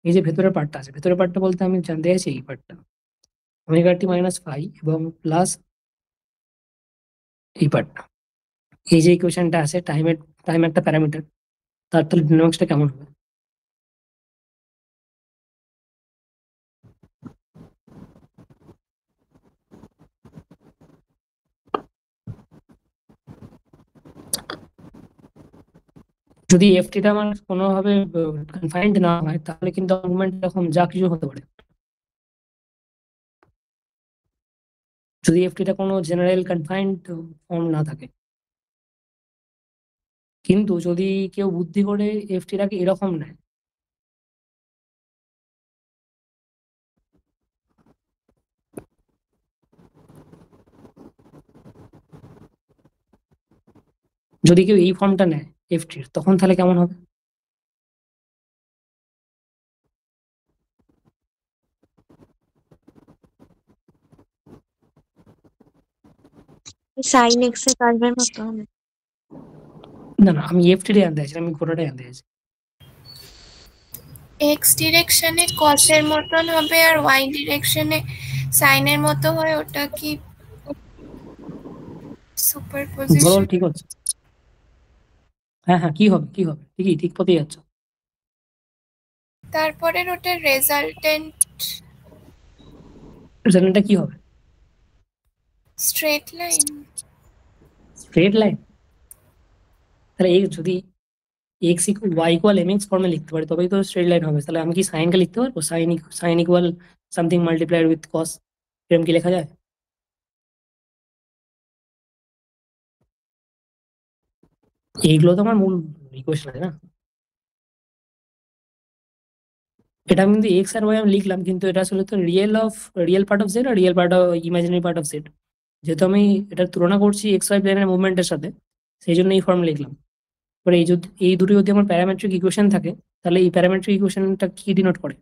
এই যে ভেতরের পার্টটা আছে, ভেতরের পার্টটা বলতে আমি জানতে চাইছি এই পার্টটা, ওমেগা টি মাইনাস ফাই এবং প্লাস এই পার্টটা, এই যে ইকুয়েশনটা আছে টাইম একটা প্যারামিটার, তার তাহলে ডিনামিক্সটা কেমন হবে? যদি এফটিটা আমার কোনোভাবে কনফাইন্ড না হয়, তাহলে কিন্তু মুভমেন্ট এরকম যা কিছু হতে পারে। যদি এফটিটা কোনো জেনারেল কনফাইন্ড ফর্ম না থাকে। কিন্তু যদি কেউ বুদ্ধি করে এফটিটাকে এরকম নেয়, যদি কেউ এই ফর্মটা নেয় এফটির, তখন তাহলে কেমন হবে? সাইন এক্স এর কার্ভের মতো হবে। না না, আমি এফটিটাই আনতে চাইছি, আমি গোটাটাই আনতে চাইছি। এক্স ডিরেকশনে কসের মতন হবে আর ওয়াই ডিরেকশনে সাইনের মতো হয়, ওটা কি সুপারপজিশন? বলো, ঠিক আছে। হ্যাঁ হ্যাঁ, কি হবে ঠিকই, ঠিক পথেই যাচ্ছ। তারপরে ওটার রেজাল্টেন্ট রেজাল্টটা কি হবে? Straight line. Straight line? তাহলে এই যদি X Y equal M X ফর্মে লিখতে পারি, তবেই তো স্ট্রেট লাইন হবে। তাহলে আমি কি সাইনকে লিখতে পারবো? Sine equal something multiplied with cos, এরকম কি লেখা যায়? এইগুলো তো আমার মূল ইকুয়েশন আছে না। এটা কিন্তু এক্স আর ওয়াই আমি লিখলাম, কিন্তু এটা আসলে তো রিয়েল পার্ট অফ জেড আর real part of imaginary part of Z. যেহেতু আমি এটা তুলনা করছি এক্স ওয়াই প্লেনের মুভমেন্টের সাথে, সেই জন্য এই ফর্ম লিখলাম। এবার এই দুটো যদি আমার প্যারামেট্রিক ইকুয়েশন থাকে, তাহলে এই প্যারামেট্রিক ইকুয়েশনটা কি ডিনোট করে?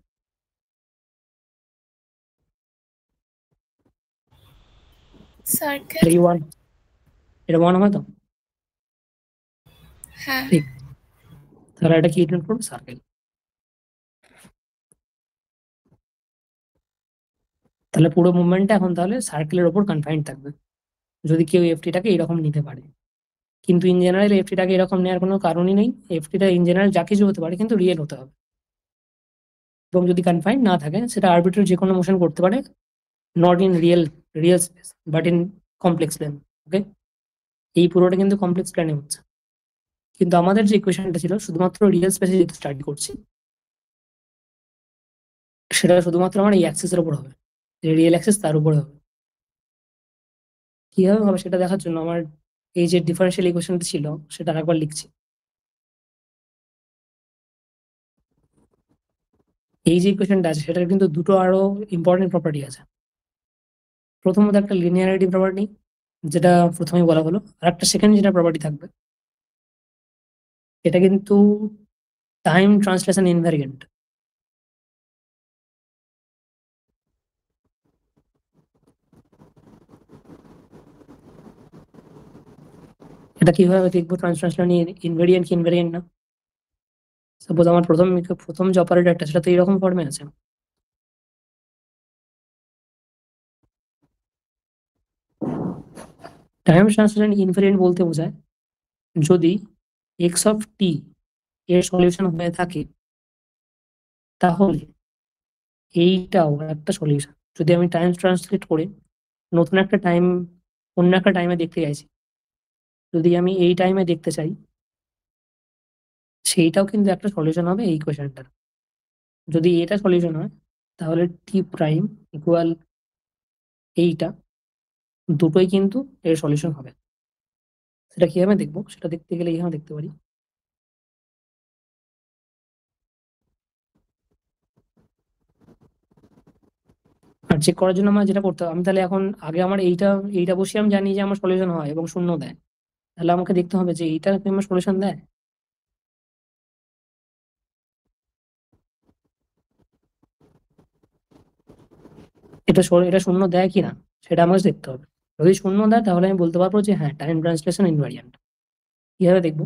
সার্কেল। এটা কি ওয়ান? এটা ওয়ান হবে তো? হ্যাঁ। ঠিক। তাহলে এটা কি ডিনোট করবে? সার্কেল। তাহলে পুরো মুভমেন্টটা এখন তাহলে সার্কেলের ওপর কনফাইন্ড থাকবে, যদি কেউ এফটিটাকে এরকম নিতে পারে। কিন্তু ইন জেনারেল এফটিটাকে এরকম নেওয়ার কোনো কারণই নেই। এফটিটা ইন জেনারেল যা কিছু হতে পারে, কিন্তু রিয়েল হতে হবে। এবং যদি কনফাইন্ড না থাকে, সেটা আরবিট্রারি যে কোনো মোশন করতে পারে, not in real space but in complex plane. Okay, এই পুরোটা কিন্তু কমপ্লেক্স প্লেনে হচ্ছে। কিন্তু আমাদের যে ইকুয়েশনটা ছিল শুধুমাত্র রিয়েল স্পেসে যেহেতু স্টাডি করছি, সেটা শুধুমাত্র আমার এই অ্যাক্সেসের উপর হবে, যে রিয়েল অ্যাক্সেস তার উপরে হবে। কিভাবে হবে সেটা দেখার জন্য আমার এই যে ডিফারেন্সিয়াল ইকুয়েশনটা ছিল সেটা আরেকবার লিখছি। এই যে ইকুয়েশনটা আছে সেটার কিন্তু দুটো আরো ইম্পর্টেন্ট প্রপার্টি আছে। প্রথমত একটা লিনিয়ারিটি প্রপার্টি, যেটা প্রথমেই বলা হলো, আর একটা সেকেন্ড যেটা প্রপার্টি থাকবে, এটা কিন্তু টাইম ট্রান্সলেশন ইনভ্যারিয়েন্ট। এটা কিভাবে দেখবো ট্রান্সলেশন ইনভেরিয়েন্ট কি ইনভেরিয়েন্ট না? সাপোজ আমার প্রথম যে অপারেটরটা সেটা তো এরকম ফর্মে আছে। টাইম ট্রান্সলেশন ইনভেরিয়েন্ট বলতে বোঝায় যদি এক্স অফ টি এর সলিউশন হয়ে থাকে, তাহলে এইটাও একটা সলিউশন। যদি আমি টাইম ট্রান্সলেট করে নতুন একটা টাইম, অন্য একটা টাইমে দেখতে চাইছি, যদি আমি এই টাইমে দেখতে চাই, সেইটাও কিন্তু একটা সলিউশন হবে এই কোয়েশনটার। যদি এটা সলিউশন হয়, তাহলে টি প্রাইম ইকুয়াল এইটা, দুটোই কিন্তু এর সলিউশন হবে। সেটা কিভাবে দেখবো? সেটা দেখতে গেলে এইভাবে দেখতে পারি। আর চেক করার জন্য আমার যেটা করতে হবে, আমি তাহলে এখন আগে আমার এইটা বসে আমি জানি যে আমার সলিউশন হয় এবং শূন্য দেয়, তাহলে আমাকে দেখতে হবে যে এইটা কি আমার সলিউশন দেয়। এটা শূন্য দেয় কিনা সেটা আমাকে দেখতে হবে। যদি শূন্য দেয়, তাহলে আমি বলতে পারবো যে হ্যাঁ, টাইম ট্রান্সলেশন ইনভ্যারিয়েন্ট। কিভাবে দেখবো?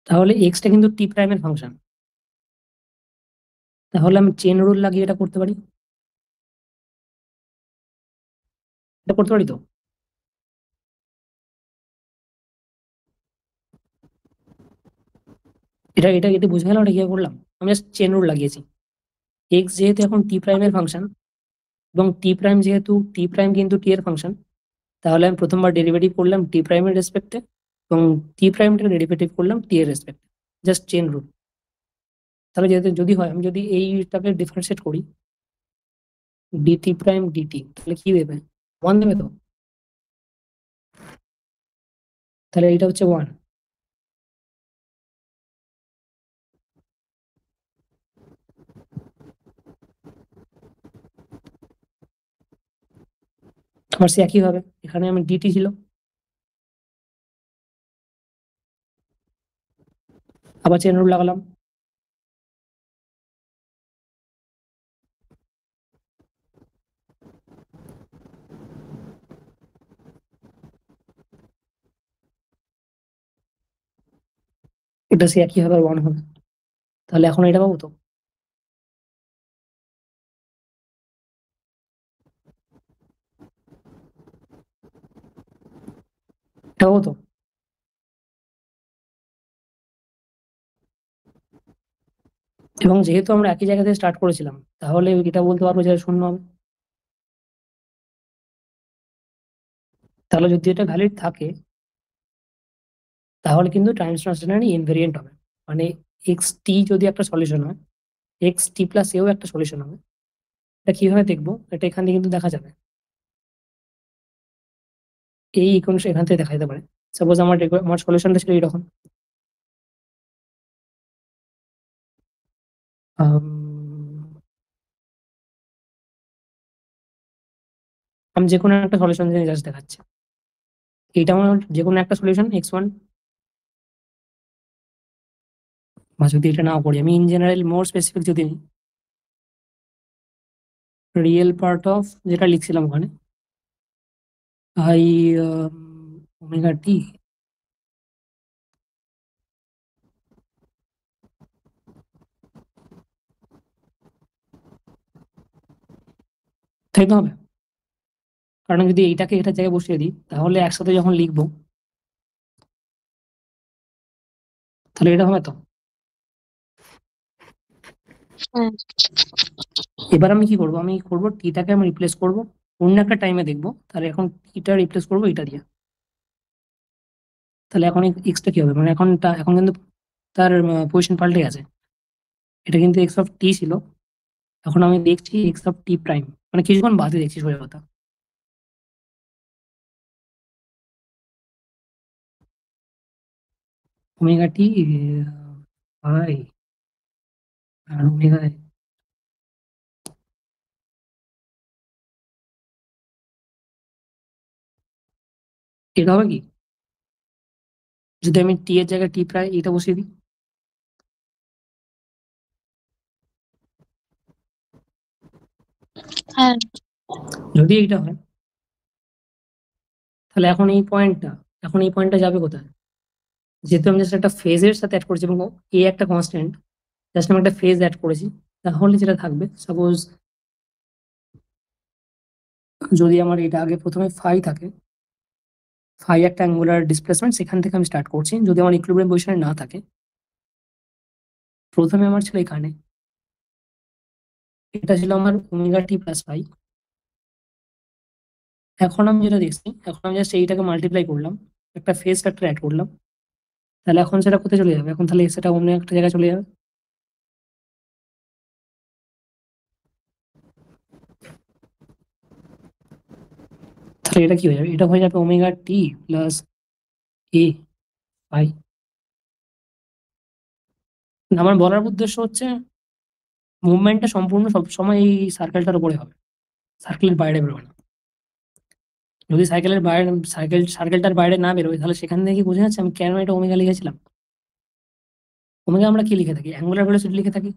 তাহলে এক্সটা কিন্তু টি প্রাইমের ফাংশন। তাহলে আমি চেন রুল লাগিয়ে এটা করতে পারি, এটা করতে পারি তো। এটা এটা এটা বুঝে গেল, এটা কি করলাম, আমি জাস্ট চেন রুল লাগিয়েছি। এক্স যেহেতু এখন টি প্রাইমের ফাংশন এবং টি প্রাইম যেহেতু টি প্রাইম কিন্তু টি এর ফাংশন, তাহলে আমি প্রথমবার ডেরিভেটিভ করলাম টি প্রাইমের রেসপেক্টে এবং টি প্রাইমটাকে ডেরিভেটিভ করলাম টি এর রেসপেক্টে, জাস্ট চেন রুল। তাহলে যেহেতু যদি হয় আমি যদি এইটাকে ডিফারেন্সিয়েট করি ডিটি প্রাইম ডিটি, তাহলে কি দেবে, 1 দেবে তো। তাহলে এইটা হচ্ছে 1। আবার সে একই ভাবে এখানে আমি ডিটি ছিল, আবার চেন রুল লাগালাম। এটা সে একই ভাবে 1 হবে। তাহলে এখন এটা পাবো তো। এটা পাবো তো। এবং যেহেতু আমরা একই জায়গা থেকে স্টার্ট করেছিলাম, তাহলে এটা বলতে পারবো যে 0 হবে। তাহলে যদি এটা ভ্যালিড থাকে তাহলে কিন্তু টাইমস কনস্ট্যান্ট ইনভেরিয়েন্ট হবে। মানে এক্স টি যদি একটা সলিউশন হয়, এক্স টি প্লাস এও একটা সলিউশন হবে। এটা কিভাবে দেখবো, এটা এখান থেকে কিন্তু দেখা যাবে, এই ইকুয়েশন এখান থেকে দেখা যেতে পারে। সাপোজ আমার সলিউশনটা ছিল এরকম, আমি যে কোনো একটা সলিউশন জাস্ট দেখাচ্ছি। এইটা আমার যে কোনো একটা সলিউশন x1, বা যদি এটা নাও করি আমি ইন জেনারেল মোর স্পেসিফিক যদি রিয়েল পার্ট অফ যেটা লিখছিলাম ওখানে আই ওমেগা টি, তাই তো হবে। কারণ যদি এইটাকে এটা জায়গায় বসিয়ে দিই তাহলে একসাথে যখন লিখবো তাহলে এটা হবে তো। হ্যাঁ এবার আমি কি করবো, আমি করবো টিটাকে আমি রিপ্লেস করবো অন্য একটা টাইমে দেখবো, তাহলে এখন টিটা রিপ্লেস করবো এটা দিয়ে। তাহলে এখন এক্সটা কি হবে, মানে এখন কিন্তু তার পজিশন পাল্টে গেছে। এটা কিন্তু এক্স অফ টি ছিল, এখন আমি দেখছি এক্স অফ টি প্রাইম, মানে কিছুক্ষণ বাদে দেখছি সোজা কথা। ওমেগা টি আই আর ওমেগা, এটা হবে কি যদি আমি টি এর জায়গায় টি প্রায় এটা বসিয়ে দিই। হ্যাঁ যদি এইটা হয় তাহলে এখন এই পয়েন্টটা যাবে কোথায়, যেহেতু আমি জাস্ট একটা ফেজের সাথে অ্যাড করেছি এবং এ একটা কনস্ট্যান্ট, জাস্ট আমি একটা ফেজ অ্যাড করেছি, তাহলে যেটা থাকবে সাপোজ যদি আমার এটা আগে প্রথমে ফাই থাকে, ফাই একটা অ্যাঙ্গুলার ডিসপ্লেসমেন্ট, সেখান থেকে আমি স্টার্ট করছি। যদি আমার ইকুইলিব্রিয়াম পজিশনে না থাকে, প্রথমে আমার ছিল এখানে, এটা ছিল আমার ওমেগা টি প্লাস ফাই। এখন আমি যেটা দেখছি, এখন আমি জাস্ট এইটাকে মাল্টিপ্লাই করলাম, একটা ফেজ ফ্যাক্টর অ্যাড করলাম, তাহলে এখন সেটা কোথায় চলে যাবে, এখন তাহলে সেটা অন্য একটা জায়গায় চলে যাবে। তাহলে এটা কি হয়ে যাবে, এটা হয়ে যাবে ওমেগা টি প্লাস এ ফাই। আমার বলার উদ্দেশ্য হচ্ছে মুভমেন্টটা সম্পূর্ণ সব সময় এই সার্কেলটার উপরে হবে, সার্কেলের বাইরে বেরোবে না। যদি সার্কেলটার বাইরে না বেরোয় তাহলে সেখান থেকে কি বোঝা যাচ্ছে আমি কেন এটা ওমেগা লিখেছিলাম। ওমেগা আমরা কি লিখে থাকি, অ্যাঙ্গুলার ভেলোসিটি লিখে থাকি।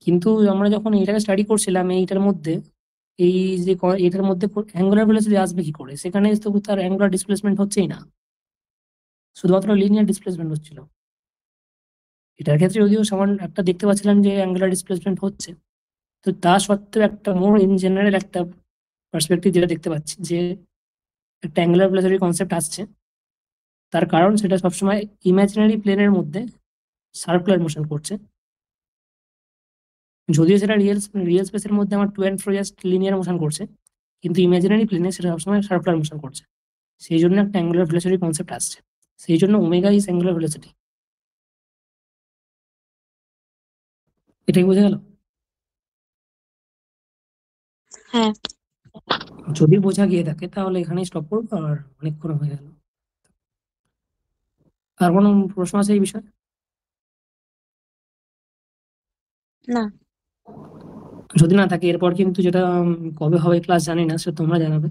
কিন্তু আমরা যখন এটাকে স্টাডি করছিলাম এইটার মধ্যে, এই যে এটার মধ্যে অ্যাঙ্গুলার ভেলোসিটি আসবে কি করে, সেখানে তো তার অ্যাঙ্গুলার ডিসপ্লেসমেন্ট হচ্ছেই না। শুধুমাত্র লিনিয়ার ডিসপ্লেসমেন্ট হচ্ছিল। এটার ক্ষেত্রে যদিও সামান্য একটা দেখতে পাচ্ছিলাম যে অ্যাঙ্গুলার ডিসপ্লেসমেন্ট হচ্ছে, তো তা সত্ত্বেও একটা মোর ইন জেনারেল একটা পার্সপেক্টিভ যেটা দেখতে পাচ্ছি যে একটা অ্যাঙ্গুলার ভেলোসিটি কনসেপ্ট আসছে। তার কারণ সেটা সবসময় ইমাজিনারি প্লেনের মধ্যে সার্কুলার মোশন করছে, যদিও সেটা রিয়েল স্পেসের মধ্যে আমার to and fro just linear motion করছে, কিন্তু ইমাজিনারি প্লেনে সেটা সবসময় সার্কুলার মোশন করছে। সেই জন্য একটা অ্যাঙ্গুলার ভেলোসিটি কনসেপ্ট আসছে, সেই জন্য ওমেগা ইজ অ্যাঙ্গুলার ভেলোসিটি। এটাই বোঝা গেল? হ্যাঁ। যদি বোঝা গিয়ে থাকে তাহলে এখানেই স্টপ করবো, আর অনেকক্ষণ হয়ে গেল। আর কোনো প্রশ্ন আছে এই বিষয়ে? না। যদি না থাকে এরপর কিন্তু যেটা কবে হবে ক্লাস জানি না, সেটা তোমরা জানাবে।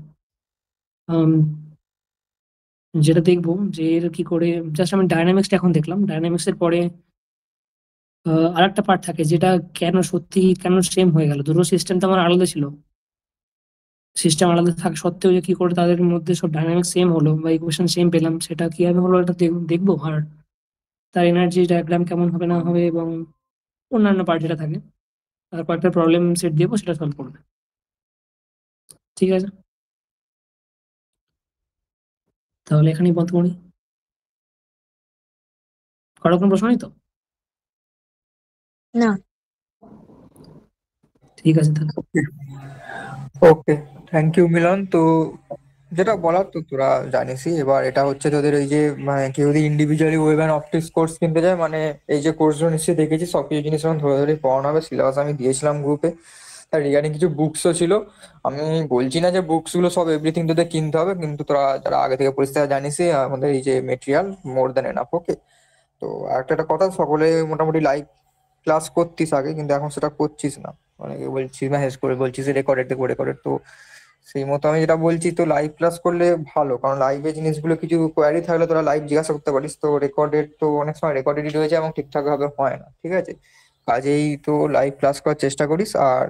যেটা দেখবো যে এর কি করে, জাস্ট আমি ডায়নামিক্সটা এখন দেখলাম, ডায়নামিক্সের পরে আরেকটা পার্ট থাকে যেটা কেন সেম হয়ে গেল। দুটো সিস্টেম তো আমার আলাদা ছিল, সিস্টেম আলাদা থাকা সত্ত্বেও যে কি করে তাদের মধ্যে সব ডায়নামিক্স সেম হলো বা ইকুয়েশন সেম পেলাম, সেটা কিভাবে হলো এটা দেখবো। আর তার এনার্জি ডায়াগ্রাম কেমন হবে না হবে, এবং অন্যান্য পার্ট যেটা থাকে, আর কয়েকটা প্রবলেম সেট দেবো, সেটা সলভ করবে। ঠিক আছে, তাহলে এখানেই বন্ধ করি। কারো কোনো প্রশ্ন নেই তো? না। ঠিক আছে তাহলে। ওকে, থ্যাংক ইউ মিলন। তো যেটা বলার তো তোরা জানিসই। এবার এটা হচ্ছে তোদের এই যে মানে কেউ যদি individually web and optics course কিনতে যায়, মানে এই যে কোর্সগুলো নিশ্চয়ই দেখেছি, সব কিছু জিনিস এখন ধরে ধরে পড়ানো হবে। সিলেবাস আমি দিয়েছিলাম গ্রুপে, তার রিগার্ডিং কিছু বুকসও ছিল। আমি বলছি না যে বুকস গুলো সব এভরিথিং তোদের কিনতে হবে, কিন্তু তোরা যারা আগে থেকে পরিস্থিতি জানিসই, আমাদের এই যে মেটেরিয়াল মোর দ্যান এনাফ। ওকে, তো একটা কথা, সকলে মোটামুটি লাইভ ক্লাস করতিস আগে, কিন্তু এখন সেটা করছিস না। অনেকে বলছিস, মেসেজ করে বলছিস রেকর্ডেড দেখবো রেকর্ডেড। তো সেই মতো আমি যেটা বলছি, তো লাইভ ক্লাস করলে ভালো, কারণ লাইভে জিনিসগুলো কিছু কোয়ারি থাকলে তোরা লাইভ জিজ্ঞাসা করতে পারিস। তো রেকর্ডেড তো অনেক সময় রেকর্ডেডই রয়ে যায় এবং ঠিকঠাক ভাবে হয় না, ঠিক আছে? কাজেই তো লাইভ ক্লাস করার চেষ্টা করিস। আর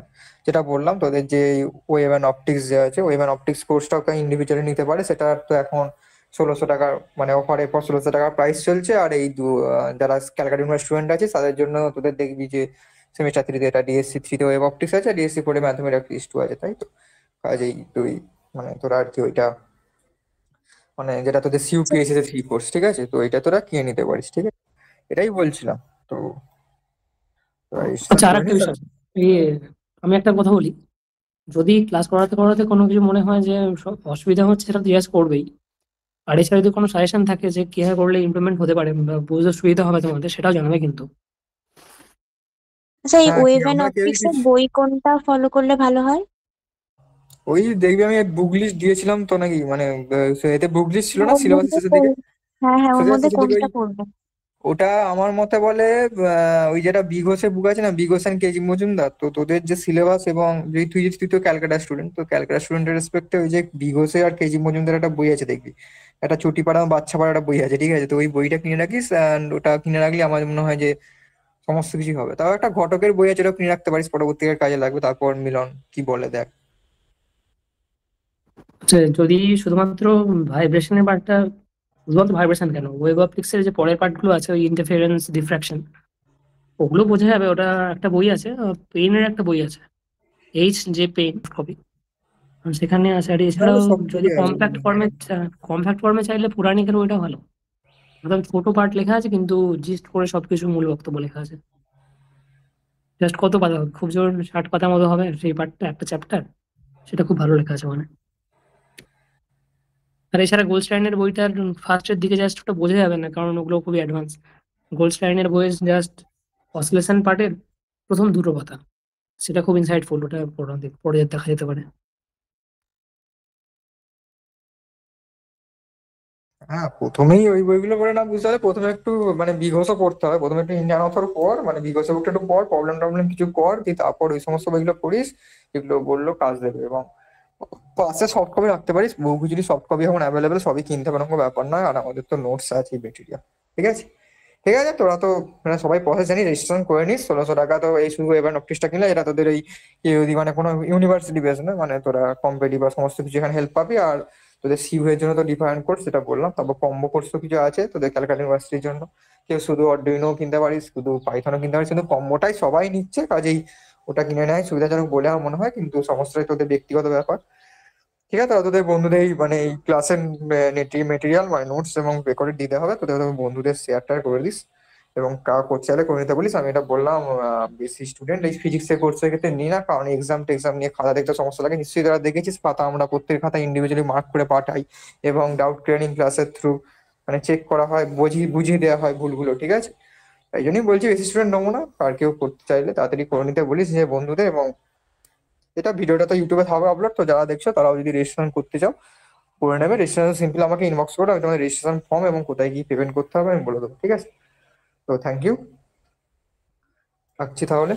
যেটা বললাম তোদের যে ওয়েব অ্যান্ড অপটিক্স যে আছে, ওয়েব অ্যান্ড অপটিক্স কোর্সটাও ইন্ডিভিজুয়ালি নিতে পারে। সেটা তো এখন 1600 টাকার মানে অফারে 1600 টাকার প্রাইস চলছে। আর এই যারা ক্যালকাটা ইউনিভার্সিটি স্টুডেন্ট আছে তাদের জন্য তোদের দেখবি যে সেমিস্টার 3-তে এটা ডিএসসি 3-তে ওয়েব অপটিক্স আছে, ডিএসসি 4-এ ম্যাথমেটিক্স 2 আছে, তাই তো? কাজেই তুই মানে তোরা আর কি ওইটা মানে যেটা তোদের সিইউপিএসসি তে 3 কোর্স, ঠিক আছে? তো এটা তোরা কিনে নিতে পারিস, ঠিক আছে? এটাই বলছিলাম। তো তোরা রেজিস্ট্রেশন আচ্ছা, আর করে একটা নিস। বিষয়, ইয়ে, আমি একটা কথা বলি। যদি ক্লাস করাতে করাতে কোনো কিছু মনে হয় যে সব অসুবিধা হচ্ছে, সেটা জিজ্ঞেস করবেই। আর এছাড়া যদি কোনো সাজেশন থাকে যে কিভাবে করলে ইমপ্লিমেন্ট হতে পারে বা বুঝতে সুবিধা হবে তোমাদের, সেটাও জানাবে কিন্তু। আচ্ছা, এই হ্যাঁ, কি ওয়েভ অ্যান্ড আমরা কেউই অপটিক্স এর কিছু বই কোনটা ফলো করলে ভালো হয়? ওই দেখবি আমি বুক লিস্ট দিয়েছিলাম তো নাকি, মানে এতে বুক লিস্ট ছিল না ওর সিলেবাসের মধ্যে শেষের দিকে? হ্যাঁ হ্যাঁ, ওর মধ্যে শেষের দিকে কোনটা পড়বে? ওটা আমার মতে বলে ওই যেটা বি ঘোষের বুক আছে না, B Ghosh and K G Majumdar. তো তোদের যে সিলেবাস এবং তুই তো ক্যালকাটা স্টুডেন্ট, তো ক্যালকাটা স্টুডেন্টের রেসপেক্টে ওই যে বি ঘোষের আর কেজি মজুমদার একটা বই আছে দেখবি, একটা চটিপাড়া বাচ্চা পাড়া একটা বই আছে, ঠিক আছে? তো ওই বইটা কিনে রাখিস, অ্যান্ড ওটা কিনে রাখলে আমার মনে হয় যে সমস্ত কিছু হবে। তাও একটা ঘটকের বই আছে, ওটা কিনে রাখতে পারিস, পরবর্তীকালে কাজে লাগবে। তারপর মিলন কি বলে দেখ। যদি শুধুমাত্র ভাইব্রেশনের পার্টটা, শুধুমাত্র ভাইব্রেশন কেন, ওয়েব অপটিক্সের যে পরের পার্টগুলো আছে, ওই ইন্টারফারেন্স, ডিফ্রাকশন, ওগুলো বোঝা যাবে। ওটা একটা বই আছে, পেইনের একটা বই আছে, এইচ যে পেইন কপি, সেখানে আছে। আর হ্যাঁ, এছাড়াও সব যদি কবি আছে। কম্প্যাক্ট ফর্মে চাইলে পুরাণিকের ওইটা ভালো। একদম ছোট পার্ট লেখা আছে, কিন্তু জিস্ট করে সবকিছু মূল বক্তব্য লেখা আছে। জাস্ট কত পাতা হবে, খুব জোর 60 পাতা মতো হবে সেই পার্টটা, একটা চ্যাপ্টার। সেটা খুব ভালো লেখা আছে মানে। আর এছাড়া গোল্ডস্টাইনের বইটার ফার্স্টের দিকে জাস্ট ওটা বোঝা যাবে না, কারণ ওগুলো খুবই অ্যাডভান্স। গোল্ডস্টাইনের বইয়ের জাস্ট অসিলেশন পার্টের প্রথম দুটো পাতা, সেটা খুব ইনসাইটফুল। ওটা পড়ে দেখা যেতে পারে। হ্যাঁ, প্রথমেই ওই বইগুলো পড়ে না বুঝতে হবে, প্রথমে একটু মানে বিঘোষও পড়তে হবে। প্রথমে একটু ইন্ডিয়ান অথর পড়, মানে বিঘোষের বুকটা একটু পড়, প্রবলেম টবলেম কিছু কর, দিয়ে তারপর ওই সমস্ত বইগুলো পড়িস যেগুলো বললো কাজ দেবে। এবং পাশে সফট কপি রাখতে পারিস, বই যদি সফট কপি এখন অ্যাভেলেবেল, সবই কিনতে পারো, কোনো ব্যাপার নয়। আর আমাদের তো নোটস আছে মেটেরিয়াল, ঠিক আছে? ঠিক আছে, তোরা তো মানে সবাই প্রসেস জানি, রেজিস্ট্রেশন করে নিস। 1600 টাকা তো এই শুধু এবার অফিসটা কিনলে, এটা তোদের এই যদি মানে কোনো ইউনিভার্সিটি বেস না, মানে তোরা কম্পিটিভ বা সমস্ত কিছু এখানে হেল্প পাবি। আর তোদের সিইউ এর জন্য তো ডিফারেন্ট কোর্স, সেটা বললাম। তারপর কম্বো কোর্সও কিছু আছে তোদের ক্যালকাটা ইউনিভার্সিটির জন্য। কেউ শুধু অর্ডিনো কিনতে পারিস, শুধু পাইথনও কিনতে পারিস, কিন্তু কম্বোটাই সবাই নিচ্ছে, কাজেই ওটা কিনে নেয় সুবিধাজনক বলে আমার মনে হয়। কিন্তু সমস্তটাই তোদের ব্যক্তিগত ব্যাপার, ঠিক আছে? তারা তোদের বন্ধুদের মানে এই ক্লাসের মেটেরিয়াল মানে নোটস এবং রেকর্ড দিতে হবে, তোদের তোদের বন্ধুদের শেয়ারটা করে দিস এবং করতে চাইলে করে নিতে বলিস। আমি এটা বললাম, বেশি স্টুডেন্ট এই ফিজিক্সের কোর্সের ক্ষেত্রে নিই না, কারণ এক্সাম নিয়ে খাতা দেখতে সমস্যা লাগে। নিশ্চয়ই তারা দেখেছিস পাতা, আমরা প্রত্যেক খাতা ইন্ডিভিজুয়ালি মার্ক করে পাঠাই এবং ডাউট ক্লিয়ারিং ক্লাসের থ্রু মানে চেক করা হয়, বুঝিয়ে দেওয়া হয় ভুলগুলো, ঠিক আছে? তাই জন্যই বলছি বেশি স্টুডেন্ট নেবো না, আর কেউ করতে চাইলে তাড়াতাড়ি করে নিতে বলিস যে বন্ধুদের। এবং এটা ভিডিওটা তো ইউটিউবে থাকবে আপলোড, তো যারা দেখছো তারাও যদি রেজিস্ট্রেশন করতে চাও করে নেবে। রেজিস্ট্রেশন সিম্পল আমাকে ইনবক্স করো, আমি তোমাদের রেজিস্ট্রেশন ফর্ম এবং কোথায় গিয়ে পেমেন্ট করতে হবে আমি বলে দেবো, ঠিক আছে? তো থ্যাংক ইউ, রাখছি তাহলে।